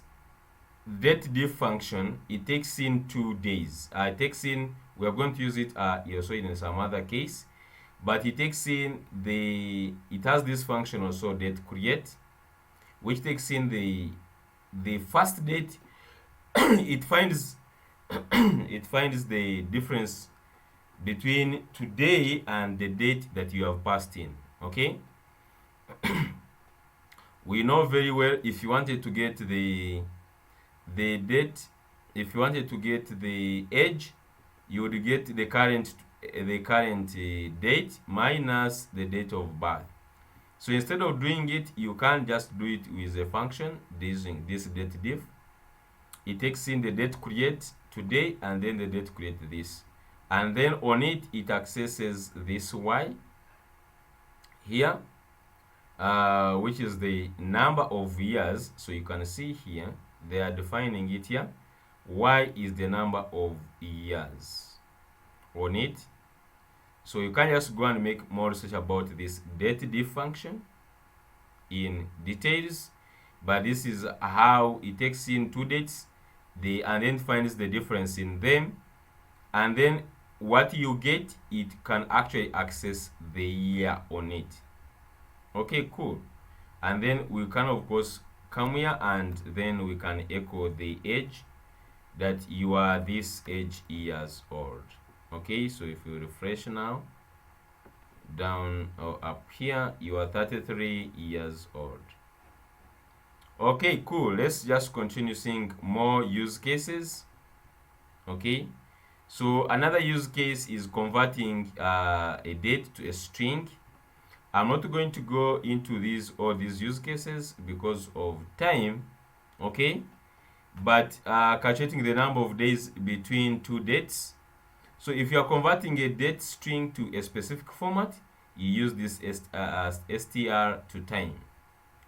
date diff function, it takes in 2 days. It takes in, we are going to use it also in some other case, but it takes in it has this function also, date create, which takes in the first date. It finds it finds the difference between today and the date that you have passed in. Okay, we know very well, if you wanted to get the date, if you wanted to get the age, you would get the current date minus the date of birth. So instead of doing it, you can't just do it with a function using this date diff. It takes in the date create today, and then the date create this, and then on it, it accesses this y here, which is the number of years. So you can see here, they are defining it here. Y is the number of years on it. So you can just go and make more research about this date diff function in details, but this is how it takes in 2 dates, and then finds the difference in them, and then what you get, it can actually access the year on it. Okay, cool. And then we can of course come here, and then we can echo the age, that you are this age years old. Okay, so if you refresh now, down or up here, you are 33 years old. Okay, cool. Let's just continue seeing more use cases. Okay, so another use case is converting a date to a string. I'm not going to go into all these use cases because of time. Okay, but calculating the number of days between 2 dates. So if you are converting a date string to a specific format, you use this str to time.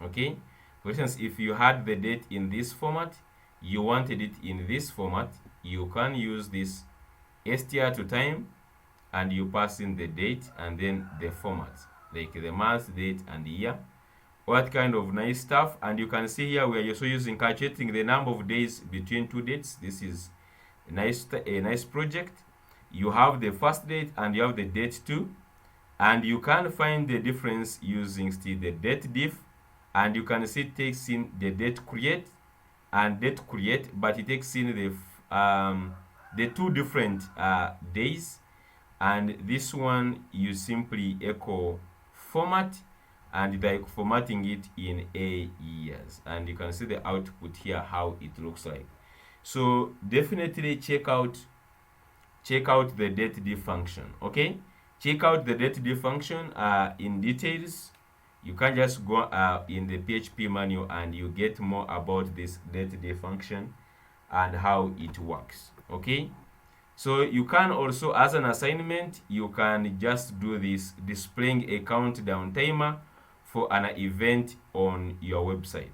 Okay, for instance, if you had the date in this format, you wanted it in this format, you can use this str to time, and you pass in the date and then the format, like the month, date, and year. What kind of nice stuff. And you can see here, we are also using calculating the number of days between 2 dates. This is a nice project. You have the first date and you have the date too, and you can find the difference using still the date diff, and you can see it takes in the date create and date create, but it takes in the two different days, and this one you simply echo format, and like formatting it in a years, and you can see the output here how it looks like. So definitely check out the dated function. Okay, check out the dated function in details. You can just go in the PHP manual and you get more about this dated function and how it works. Okay, so you can also, as an assignment, you can just do this, displaying a countdown timer for an event on your website.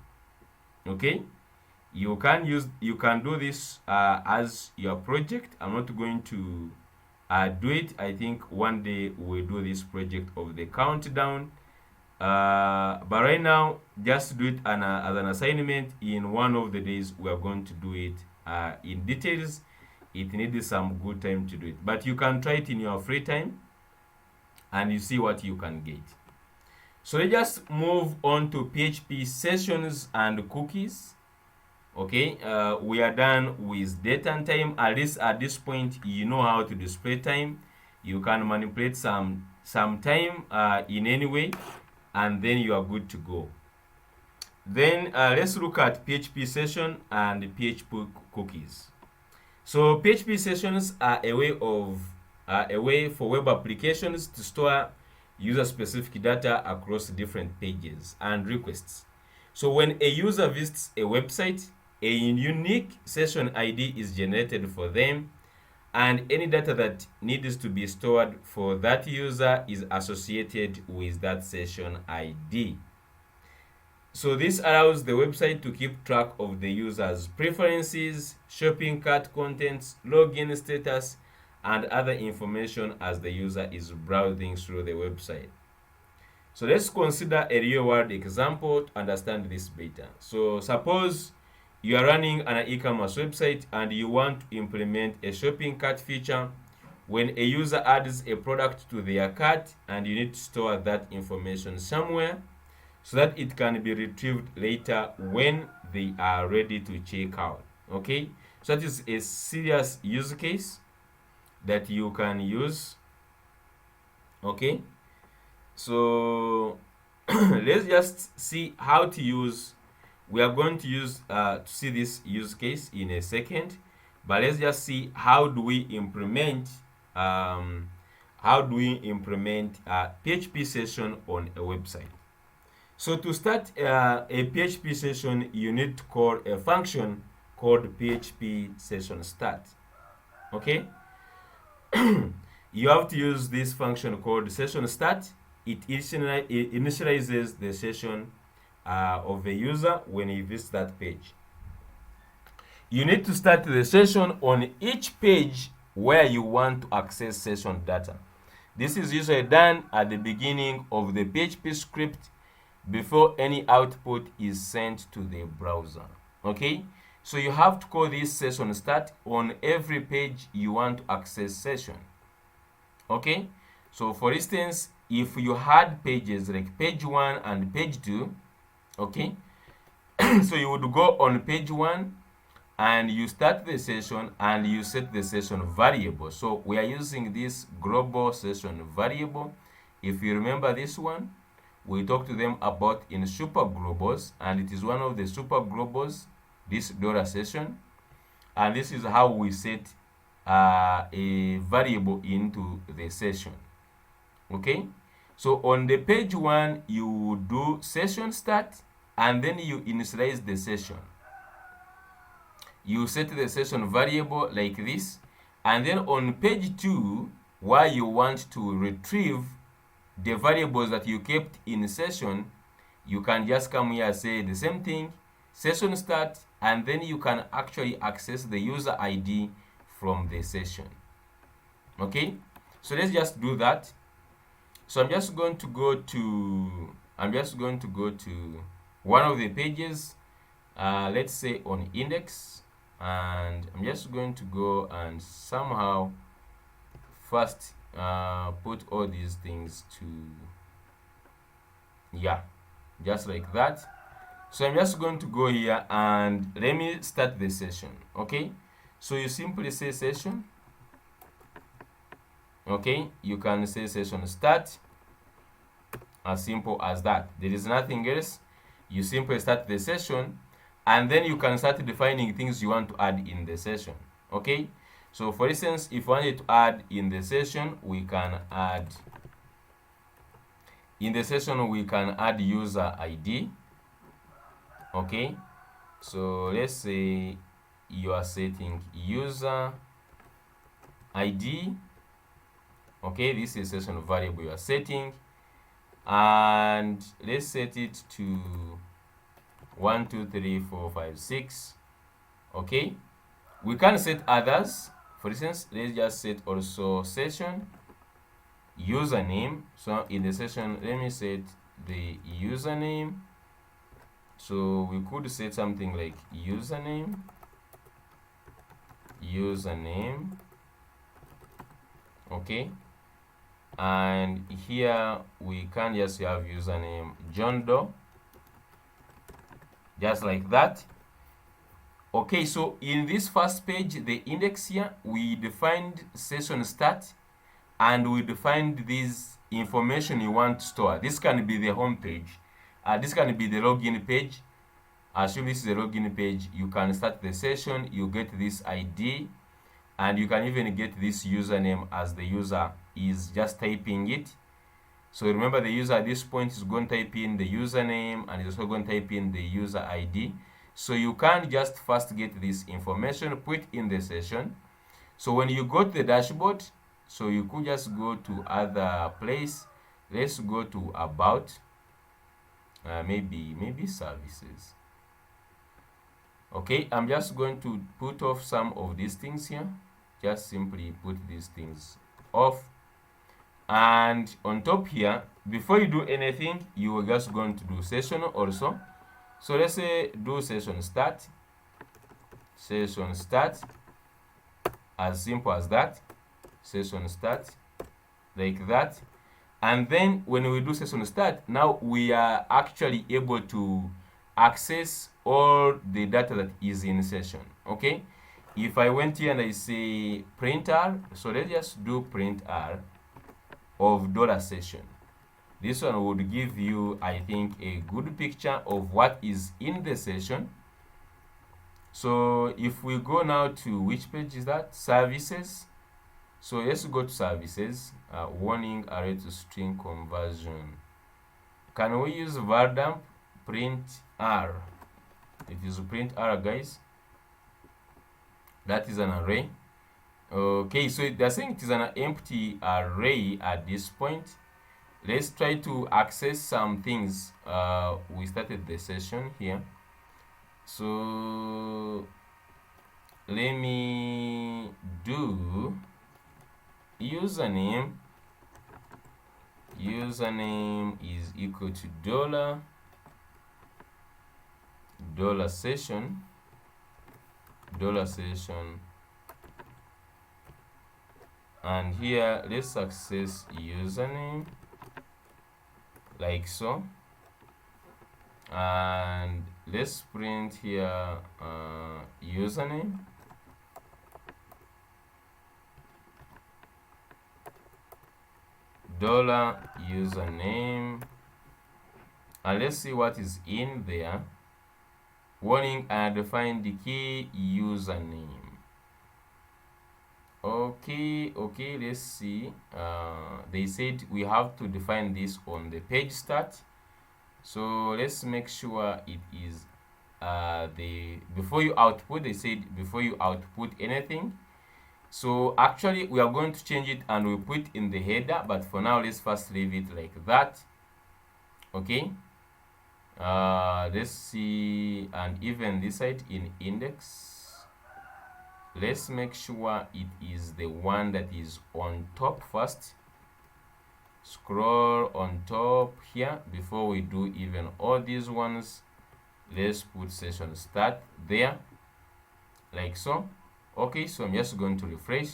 Okay, you can do this as your project. I'm not going to do it. I think one day we'll do this project of the countdown, but right now just do it as an assignment. In one of the days we are going to do it in details. It needs some good time to do it, but you can try it in your free time and you see what you can get. So let's just move on to PHP sessions and cookies. Okay, we are done with date and time. At least at this point you know how to display time. You can manipulate some time in any way, and then you are good to go. Then let's look at PHP session and PHP cookies. So PHP sessions are a way for web applications to store user-specific data across different pages and requests. So when a user visits a website, a unique session ID is generated for them, and any data that needs to be stored for that user is associated with that session ID. So this allows the website to keep track of the user's preferences, shopping cart contents, login status, and other information as the user is browsing through the website. So let's consider a real-world example to understand this better. So suppose you are running an e-commerce website and you want to implement a shopping cart feature when a user adds a product to their cart, and you need to store that information somewhere so that it can be retrieved later when they are ready to check out. Okay, so that is a serious use case that you can use. Okay, so let's just see how to use. We are going to use to see this use case in a second, but let's just see how do we implement PHP session on a website. So to start a PHP session, you need to call a function called PHP session start. Okay, you have to use this function called session start. It initializes the session of the user when he visits that page. You need to start the session on each page where you want to access session data. This is usually done at the beginning of the PHP script before any output is sent to the browser. Okay, so you have to call this session start on every page you want to access session. Okay, so for instance, if you had pages like page 1 and page 2, okay, so you would go on page 1 and you start the session and you set the session variable. So we are using this global session variable. If you remember this one, we talked to them about in super globals, and it is one of the super globals, this $session, and this is how we set a variable into the session. Okay, so on the page 1 you do session start, and then you initialize the session. You set the session variable like this, and then on page 2, where you want to retrieve the variables that you kept in session, you can just come here and say the same thing, session start, and then you can actually access the user ID from the session. Okay, so let's just do that. So I'm just going to go to one of the pages, let's say on index, and I'm just going to go and somehow first put all these things to, yeah, just like that. So I'm just going to go here and let me start the session. Okay, So you simply say session. Okay, you can say session start, as simple as that. There is nothing else. You simply start the session, and then you can start defining things you want to add in the session. Okay, so for instance, if we wanted to add in the session, we can add user ID. Okay, so let's say you are setting user ID. Okay, this is a session variable you are setting, and let's set it to 1 2 3 4 5 6. Okay, we can set others. For instance, let's just set also session username. So in the session, let me set the username. So we could set something like username. Okay, and here we can just have username John Doe, just like that. Okay, so in this first page, the index here, we defined session start, and we defined this information you want to store. This can be the home page. This can be the login page. Assume this is the login page. You can start the session, you get this ID, and you can even get this username as the user is just typing it. So remember, the user at this point is going to type in the username, and is also going to type in the user ID. So you can just first get this information, put in the session. So when you go to the dashboard, so you could just go to other place. Let's go to about, maybe services. Okay, I'm just going to put off some of these things here. Just simply put these things off. And on top here, before you do anything, you are just going to do session also. So let's say do session start, as simple as that, session start, like that. And then when we do session start, now we are actually able to access all the data that is in session. Okay, if I went here and I say print R, so let's just do print R of $session. This one would give you, I think, a good picture of what is in the session. So if we go now to, which page is that? Services. So let's go to services. Warning, array to string conversion. Can we use var_dump print R? It is print R, guys. That is an array. Okay, so they're saying it is an empty array at this point. Let's try to access some things. We started the session here. So let me do username. Username is equal to $session. And here let's access username like so, and let's print here username, $username, and let's see what is in there. Warning, I defined the key username. Okay, let's see. They said we have to define this on the page start. So let's make sure it is before you output. They said before you output anything. So actually we are going to change it and we put in the header, but for now let's first leave it like that. Okay, let's see, and even this side in index, let's make sure it is the one that is on top first. Scroll on top here before we do even all these ones. Let's put session start there like so. Okay, so I'm just going to refresh,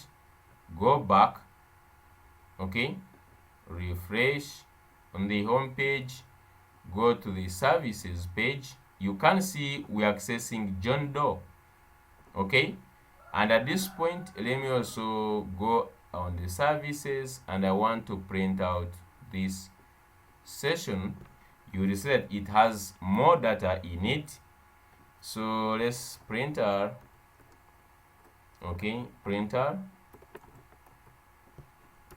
go back. Okay, refresh on the home page, go to the services page. You can see we're accessing John Doe. Okay, And at this point, let me also go on the services, and I want to print out this session. You will see that it has more data in it. So let's printer, okay, printer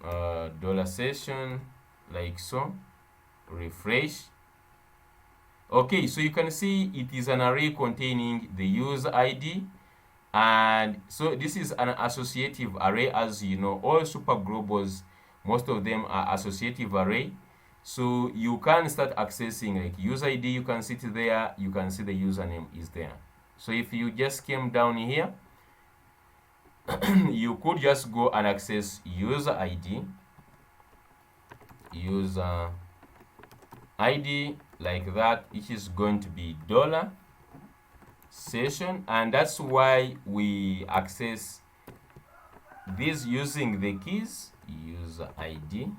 dollar session, like so, refresh. Okay, so you can see it is an array containing the user ID, and so this is an associative array. As you know, all super globals, most of them are associative array. So you can start accessing like user ID, you can see it there, you can see the username is there. So if you just came down here, you could just go and access user ID, user ID, like that, which is going to be dollar session, and that's why we access this using the keys user ID.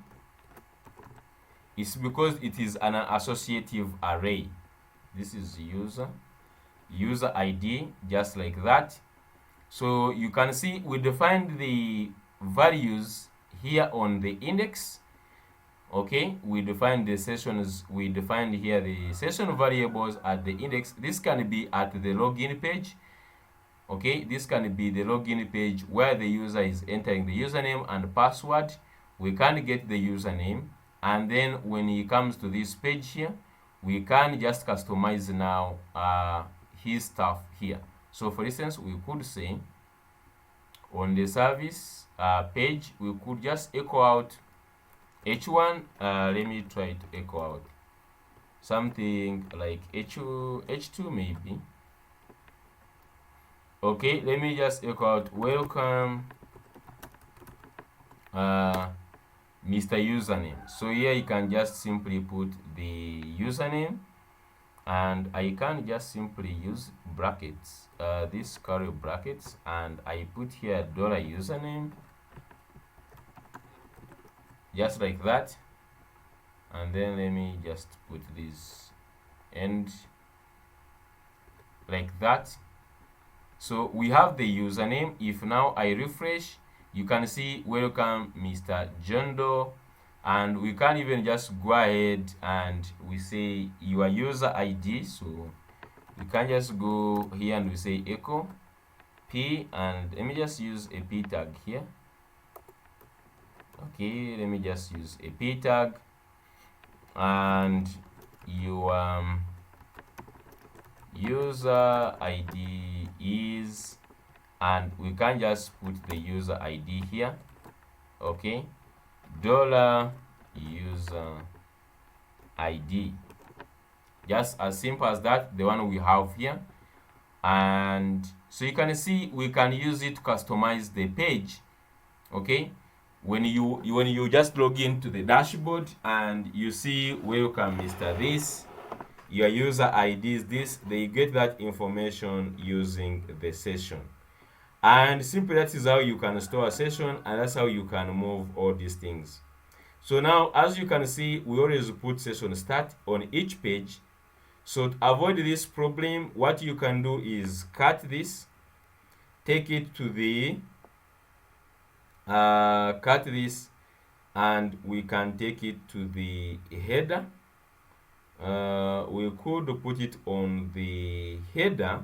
It's because it is an associative array. This is user ID, just like that. So you can see we defined the values here on the index. Okay, we defined the sessions, we defined here the session variables at the index. This can be at the login page. Okay, this can be the login page where the user is entering the username and password. We can get the username, and then when he comes to this page here, we can just customize now his stuff here. So for instance, we could say on the service page, we could just echo out H1. Let me try to echo out something like H2 maybe. Okay, let me just echo out welcome Mr. Username. So here you can just simply put the username, and I can just simply use brackets, these curly brackets, and I put here $username, just like that. And then let me just put this end like that. So we have the username. If now I refresh, you can see welcome Mr. John Doe, and we can even just go ahead and we say your user ID. So we can just go here and we say echo p, and let me just use a p tag here. Okay, let me just use a p tag, and your user ID is, and we can just put the user ID here. Okay, $user ID, just as simple as that, the one we have here. And so you can see we can use it to customize the page. Okay, when you just log into the dashboard and you see welcome Mr. This, your user ID is this, they get that information using the session. And simply that is how you can store a session, and that's how you can move all these things. So now, as you can see, we always put session start on each page. So to avoid this problem, what you can do is cut this, take it to the cut this, and we can take it to the header. We could put it on the header.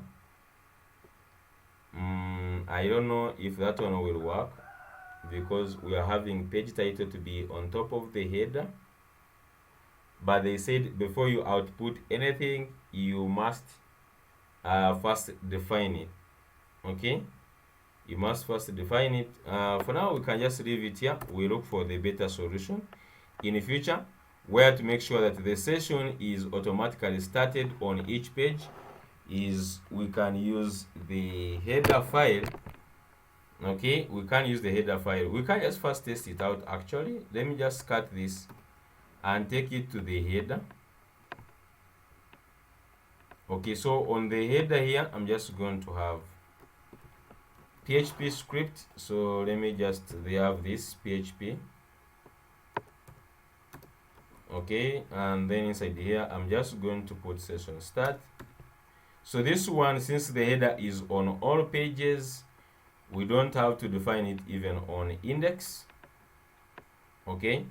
I don't know if that one will work, because we are having page title to be on top of the header, but they said before you output anything, you must first define it. Okay, you must first define it. For now, we can just leave it here. We look for the better solution in the future, where to make sure that the session is automatically started on each page is we can use the header file. Okay, we can use the header file. We can just first test it out. Actually, let me just cut this and take it to the header. Okay, so on the header here, I'm just going to have PHP script. So let me just, they have this PHP. Okay, and then inside here, I'm just going to put session start. So this one, since the header is on all pages, We don't have to define it even on index. Okay,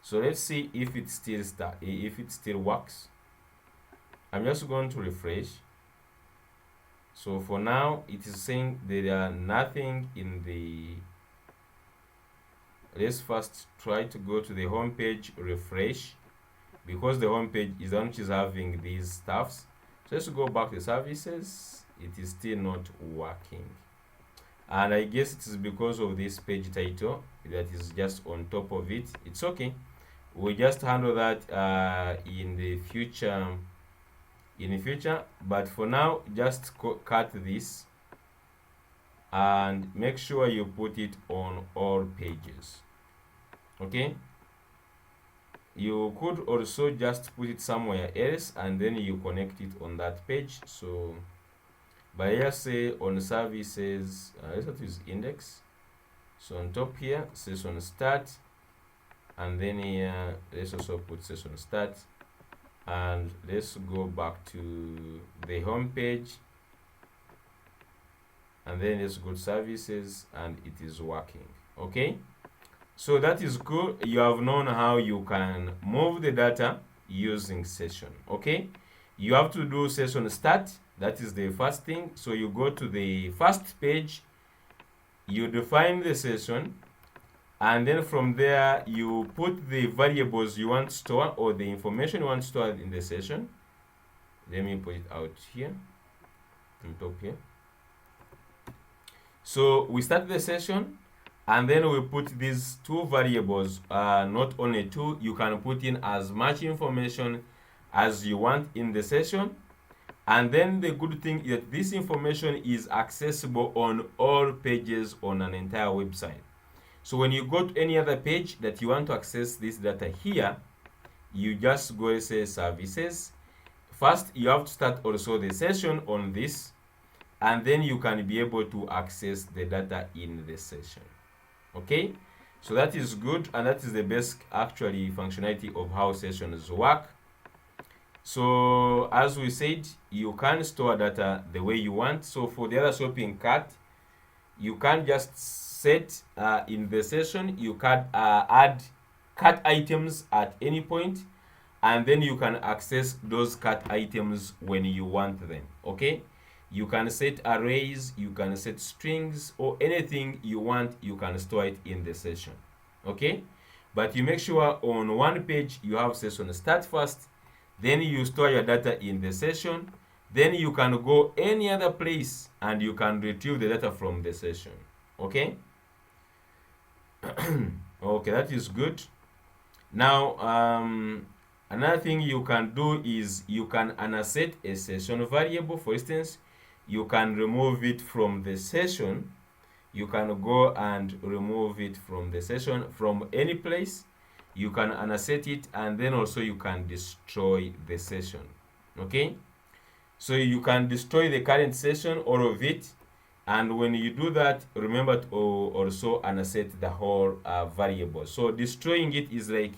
so let's see if it still works. I'm just going to refresh. So for now it is saying there are nothing in the. Let's first try to go to the home page, refresh, because the home page is on which is having these stuffs. So let's go back to services. It is still not working, and I guess it is because of this page title that is just on top of it. It's okay, we just handle that in the future. But for now, just cut this and make sure you put it on all pages. Okay, you could also just put it somewhere else and then you connect it on that page. So but just say on services, let's not use index. So on top here, session start, and then here let's also put session start, and let's go back to the home page, and then let's go to services, and it is working. Okay, so that is cool. You have known how you can move the data using session. Okay, you have to do session start. That is the first thing. So you go to the first page, you define the session, and then from there you put the variables you want to store or the information you want to store in the session. Let me put it out here on top here. So we start the session, and then we put these two variables, not only two, you can put in as much information as you want in the session. And then the good thing is that this information is accessible on all pages on an entire website. So when you go to any other page that you want to access this data here, you just go and say services. First, you have to start also the session on this, and then you can be able to access the data in the session. Okay, so that is good, and that is the best actually functionality of how sessions work. So as we said, you can store data the way you want. So for the other shopping cart, you can just set in the session, you can add cart items at any point, and then you can access those cart items when you want them. Okay, you can set arrays, you can set strings, or anything you want, you can store it in the session. Okay, but you make sure on one page you have session start first, then you store your data in the session, then you can go any other place and you can retrieve the data from the session. Okay. Okay, that is good. Now another thing you can do is you can unset a session variable. For instance, you can remove it from the session. You can go and remove it from the session from any place. You can unset it, and then also you can destroy the session. Okay, so you can destroy the current session, all of it, and when you do that, remember to also unset the whole variable. So destroying it is like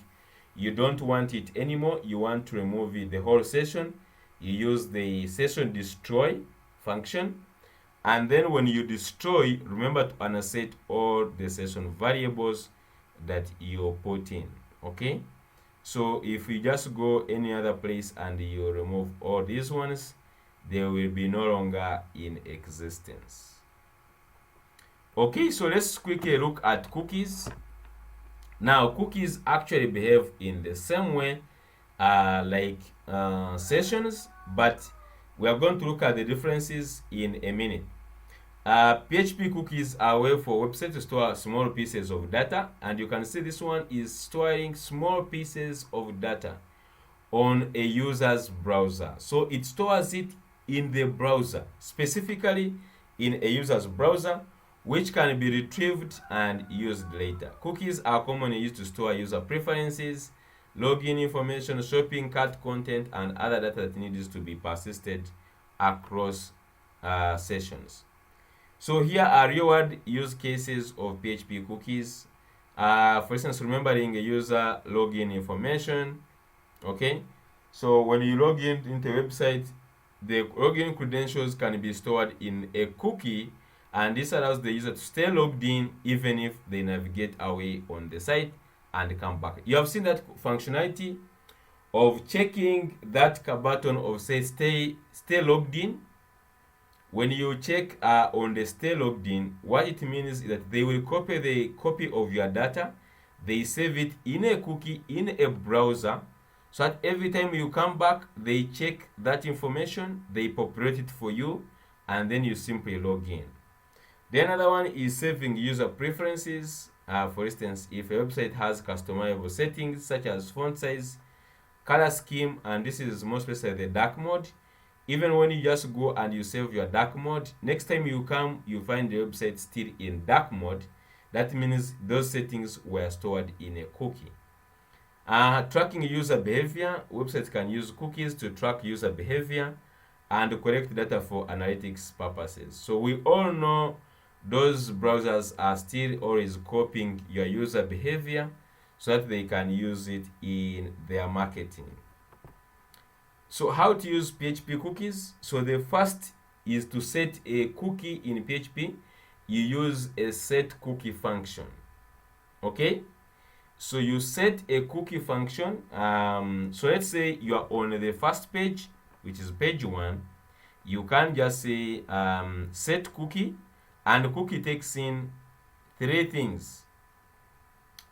you don't want it anymore, you want to remove it, the whole session. You use the session destroy function, and then when you destroy, remember to unset all the session variables that you put in. Okay, so if you just go any other place and you remove all these ones, they will be no longer in existence. Okay, so let's quickly look at cookies. Now cookies actually behave in the same way like sessions, but we are going to look at the differences in a minute. PHP cookies are a way for websites to store small pieces of data, and you can see this one is storing small pieces of data on a user's browser. So it stores it in the browser, specifically in a user's browser, which can be retrieved and used later. Cookies are commonly used to store user preferences, login information, shopping cart content, and other data that needs to be persisted across sessions. So here are real-world use cases of PHP cookies. For instance, remembering a user login information. Okay, so when you log in into a website, the login credentials can be stored in a cookie, and this allows the user to stay logged in even if they navigate away on the site and come back. You have seen that functionality of checking that button of say stay logged in. When you check on the stay logged in, what it means is that they will copy the copy of your data, they save it in a cookie in a browser, so that every time you come back, they check that information, they populate it for you, and then you simply log in. The another one is saving user preferences. For instance, if a website has customizable settings such as font size, color scheme, and this is most especially the dark mode. Even when you just go and you save your dark mode, next time you come, you find the website still in dark mode. That means those settings were stored in a cookie. Tracking user behavior. Websites can use cookies to track user behavior and collect data for analytics purposes. So we all know those browsers are still always copying your user behavior so that they can use it in their marketing. So how to use PHP cookies? So the first is to set a cookie in PHP. You use a set cookie function. Okay? So you set a cookie function. So let's say you are on the first page, which is page 1. You can just say set cookie, and the cookie takes in 3 things.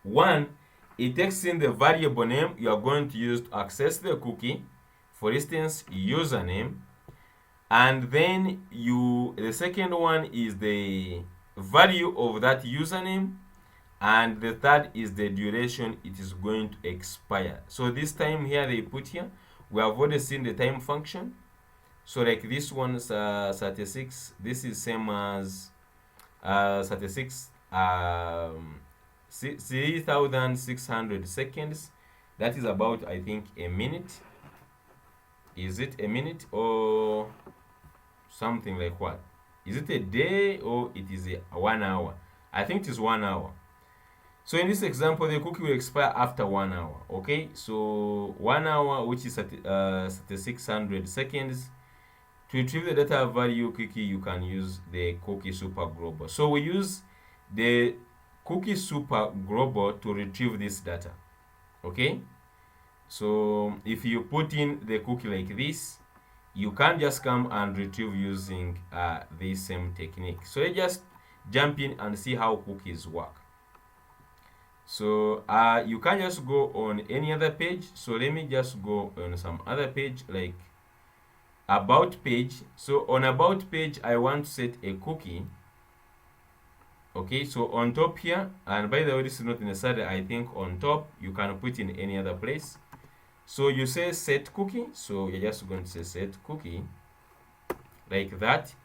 1, it takes in the variable name you are going to use to access the cookie. For instance, username. And then the second one is the value of that username, and the third is the duration it is going to expire. So this time here they put here, we have already seen the time function. So like this one's 36, this is same as 36 3,600 seconds. That is about, I think, a minute. Is it a minute or something like what? Is it a day or it is a 1 hour? I think it is 1 hour. So in this example, the cookie will expire after 1 hour. Okay, so 1 hour, which is 3600 seconds. To retrieve the data value cookie, you can use the cookie super global. So we use the cookie super global to retrieve this data. Okay, so if you put in the cookie like this, you can just come and retrieve using this same technique. So let's just jump in and see how cookies work. So you can just go on any other page. So let me just go on some other page like about page. So on about page, I want to set a cookie. Okay, so on top here, and by the way, this is not necessary. I think on top you can put in any other place. So you say set cookie. So you're just going to say set cookie like that.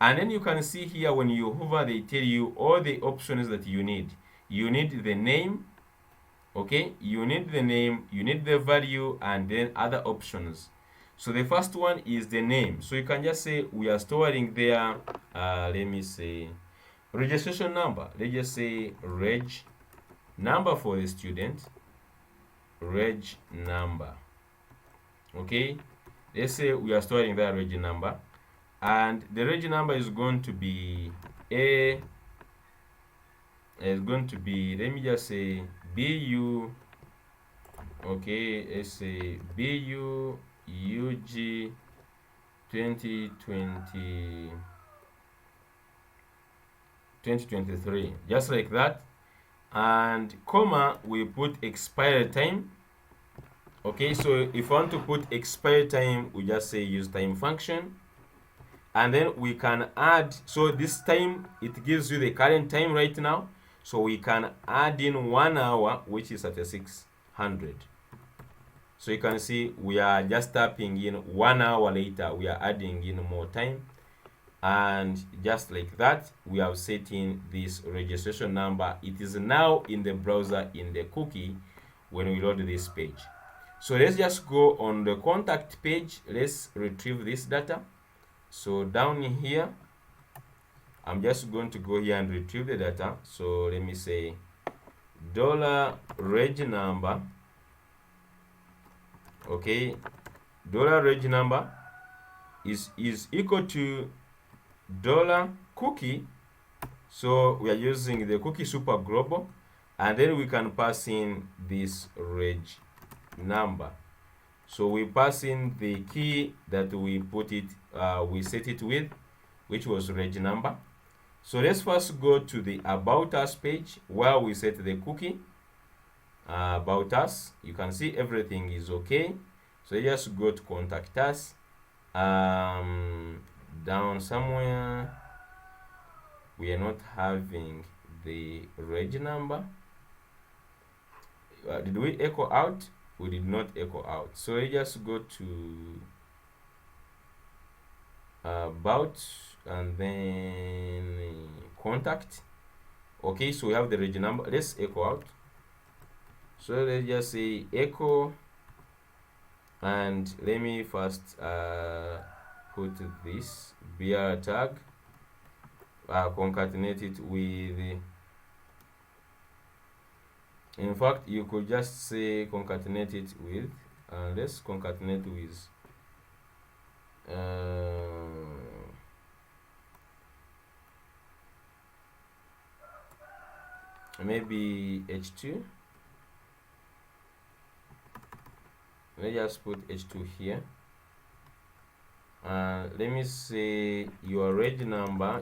And then you can see here when you hover, they tell you all the options that you need. You need the name. Okay, you need the name, you need the value, and then other options. So the first one is the name. So you can just say we are storing there, let me say registration number. Let's just say reg number for the student. Reg number. Okay, let's say we are storing that reg number, and the reg number is going to be let me just say BU. Okay, let's say BU UG 2023, just like that. And comma, we put expiry time. Okay, so if you want to put expiry time, we just say use time function, and then we can add. So this time it gives you the current time right now, so we can add in 1 hour, which is 3600. So you can see we are just tapping in 1 hour later, we are adding in more time, and just like that we have set in this registration number. It is now in the browser in the cookie when we load this page. So let's just go on the contact page. Let's retrieve this data. So down here, I'm just going to go here and retrieve the data. So let me say $reg number. Okay, $reg number is equal to $cookie. So we are using the cookie super global, and then we can pass in this reg number. So we pass in the key that we set it with, which was reg number. So let's first go to the about us page where we set the cookie. About us, you can see everything is okay. So you just go to contact us. Down somewhere we are not having the reg number. Did we echo out? We did not echo out. So you just go to about and then contact. Okay, so we have the reg number. Let's echo out. So let's just say echo, and let me first put this BR tag, concatenate it with, in fact you could just say concatenate it with, let's concatenate with maybe h2. Let's just put h2 here. Let me say your reg number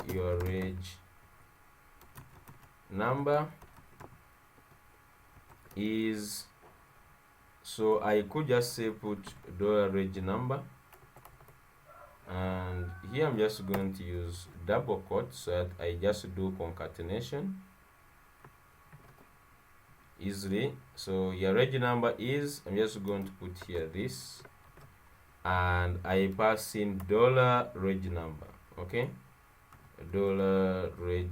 is, so I could just say put $reg number, and here I'm just going to use double quotes so that I just do concatenation easily. So your reg number is, I'm just going to put here this, and I pass in $reg number. Okay, $reg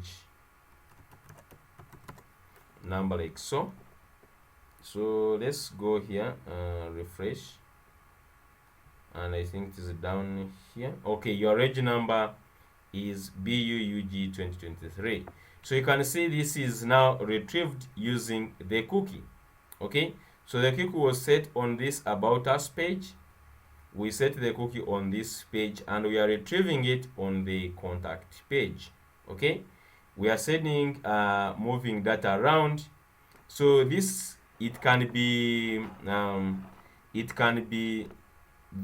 number, like so. So let's go here, refresh, and I think it is down here. Okay, your reg number is BUUG 2023. So you can see this is now retrieved using the cookie. Okay, so the cookie was set on this about us page. We set the cookie on this page, and we are retrieving it on the contact page. Okay, we are sending moving data around. So this, it can be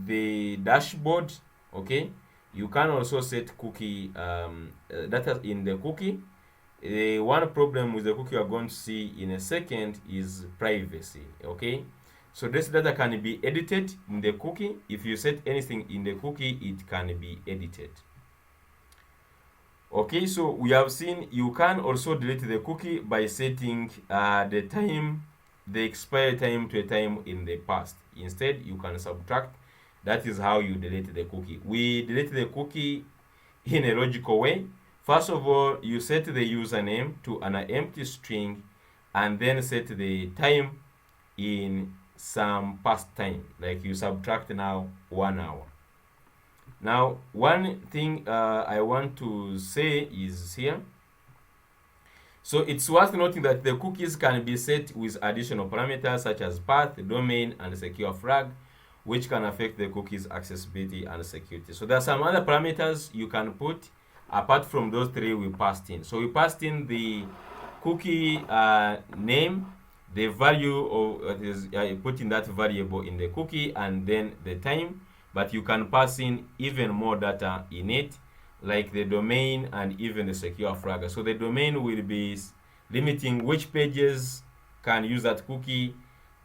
the dashboard. Okay, you can also set cookie data in the cookie. One problem with the cookie you are going to see in a second is privacy. Okay, so this data can be edited in the cookie. If you set anything in the cookie, it can be edited. Okay, so we have seen you can also delete the cookie by setting the expiry time to a time in the past. Instead, you can subtract. That is how you delete the cookie. We delete the cookie in a logical way. First of all, you set the username to an empty string, and then set the time in some past time, like you subtract now 1 hour. Now, one thing I want to say is here. So it's worth noting that the cookies can be set with additional parameters such as path, domain, and secure flag, which can affect the cookie's accessibility and security. So there are some other parameters you can put apart from those three we passed in. So we passed in the cookie name, the value of putting that variable in the cookie, and then the time. But you can pass in even more data in it, like the domain and even the secure flag. So the domain will be limiting which pages can use that cookie,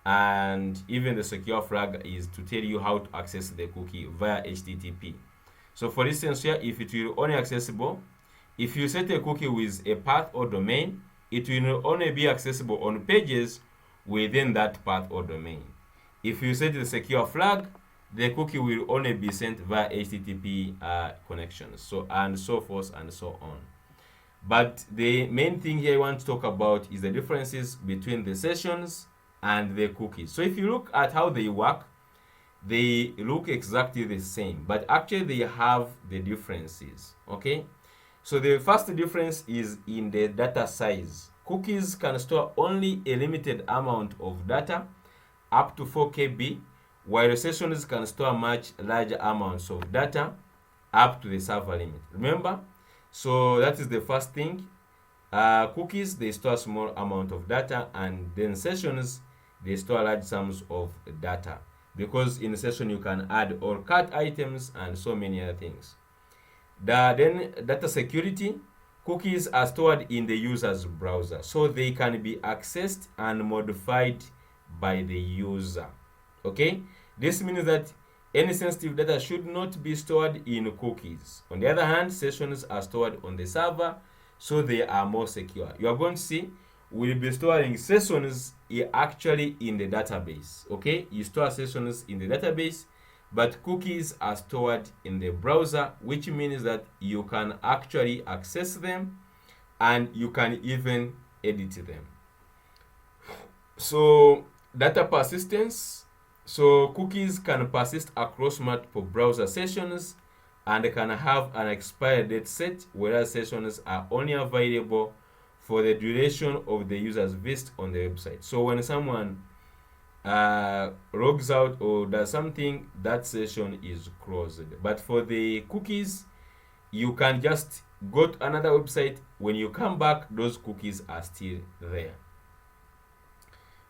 and even the secure flag is to tell you how to access the cookie via HTTP. So for instance here, if it will only accessible, if you set a cookie with a path or domain, it will only be accessible on pages within that path or domain. If you set the secure flag, the cookie will only be sent via HTTP connections, so and so forth and so on. But the main thing here I want to talk about is the differences between the sessions and the cookies. So if you look at how they work, they look exactly the same, but actually they have the differences. Okay, so the first difference is in the data size. Cookies can store only a limited amount of data, up to 4 KB, while sessions can store much larger amounts of data, up to the server limit. Remember, So that is the first thing. Cookies, they store a small amount of data, and then sessions, they store large sums of data, because in a session you can add or cut items and so many other things. Then data security, cookies are stored in the user's browser, so they can be accessed and modified by the user. Okay, this means that any sensitive data should not be stored in cookies. On the other hand, sessions are stored on the server, so they are more secure. You are going to see we'll be storing sessions actually in the database. Okay, you store sessions in the database, but cookies are stored in the browser, which means that you can actually access them and you can even edit them. So data persistence, so cookies can persist across multiple browser sessions and can have an expired date set, whereas sessions are only available for the duration of the user's visit on the website. So when someone logs out or does something, that session is closed. But for the cookies, you can just go to another website. When you come back, those cookies are still there.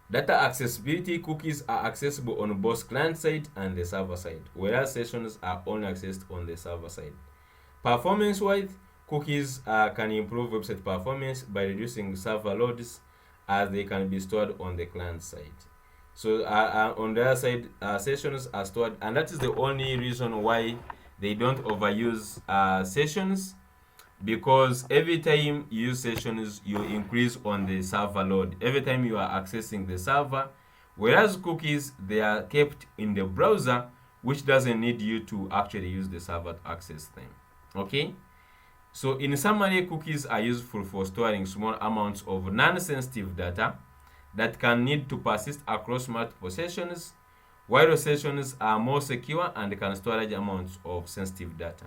Data accessibility, cookies are accessible on both client side and the server side, whereas sessions are only accessed on the server side. Performance-wise, cookies can improve website performance by reducing server loads, as they can be stored on the client side. So on the other side, sessions are stored, and that is the only reason why they don't overuse sessions, because every time you use sessions, you increase on the server load every time you are accessing the server, whereas cookies, they are kept in the browser, which doesn't need you to actually use the server to access them. Okay, so in summary, cookies are useful for storing small amounts of non-sensitive data that can need to persist across multiple sessions, while sessions are more secure and can store large amounts of sensitive data.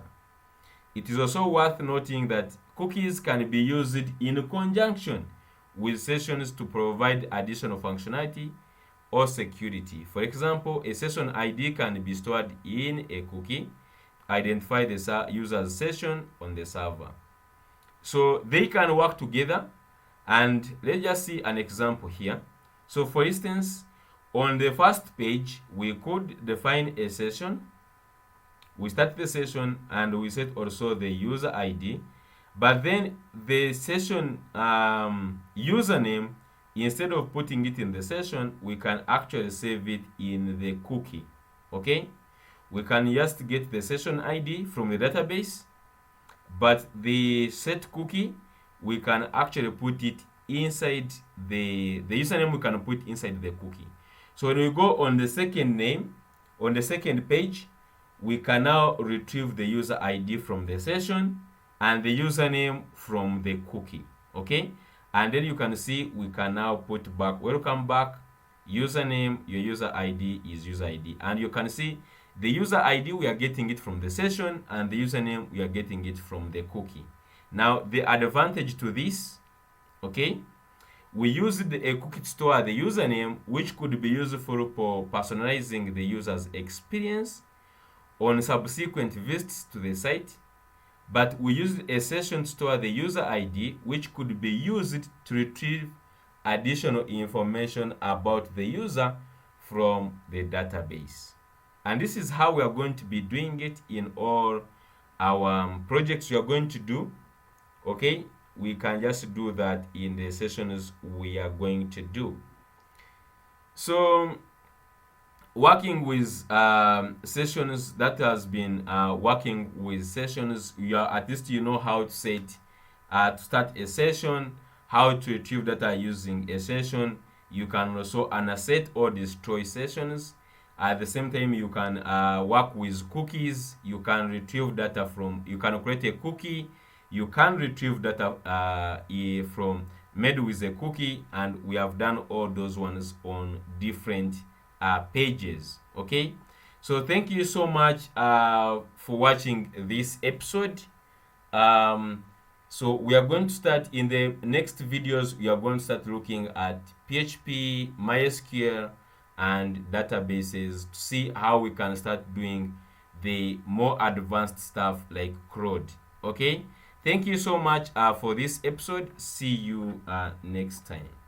It is also worth noting that cookies can be used in conjunction with sessions to provide additional functionality or security. For example, a session ID can be stored in a cookie, identify the user's session on the server. So they can work together, and let's just see an example here. So for instance, on the first page, we could define a session. We start the session and we set also the user ID, but then the session username, instead of putting it in the session, we can actually save it in the cookie. Okay, we can just get the session ID from the database, but the set cookie, we can actually put it inside the username, we can put inside the cookie. So when we go on the second name, on the second page, we can now retrieve the user ID from the session and the username from the cookie. Okay, and then you can see we can now put back welcome back, username, your user ID is user ID, and you can see the user ID, we are getting it from the session, and the username, we are getting it from the cookie. Now the advantage to this, okay, we used a cookie to store the username, which could be useful for personalizing the user's experience on subsequent visits to the site, but we used a session to store the user ID, which could be used to retrieve additional information about the user from the database. And this is how we are going to be doing it in all our projects we are going to do. Okay, we can just do that in the sessions we are going to do. So working with sessions, that has been working with sessions, you are, at least you know how to set to start a session, how to retrieve data using a session. You can also unset or destroy sessions. At the same time, you can work with cookies. You can retrieve data from, you can create a cookie, you can retrieve data from made with a cookie, and we have done all those ones on different pages. Okay, so thank you so much for watching this episode. So we are going to start in the next videos, we are going to start looking at PHP, MySQL, and databases to see how we can start doing the more advanced stuff like CRUD. Okay, Thank you so much for this episode. See you next time.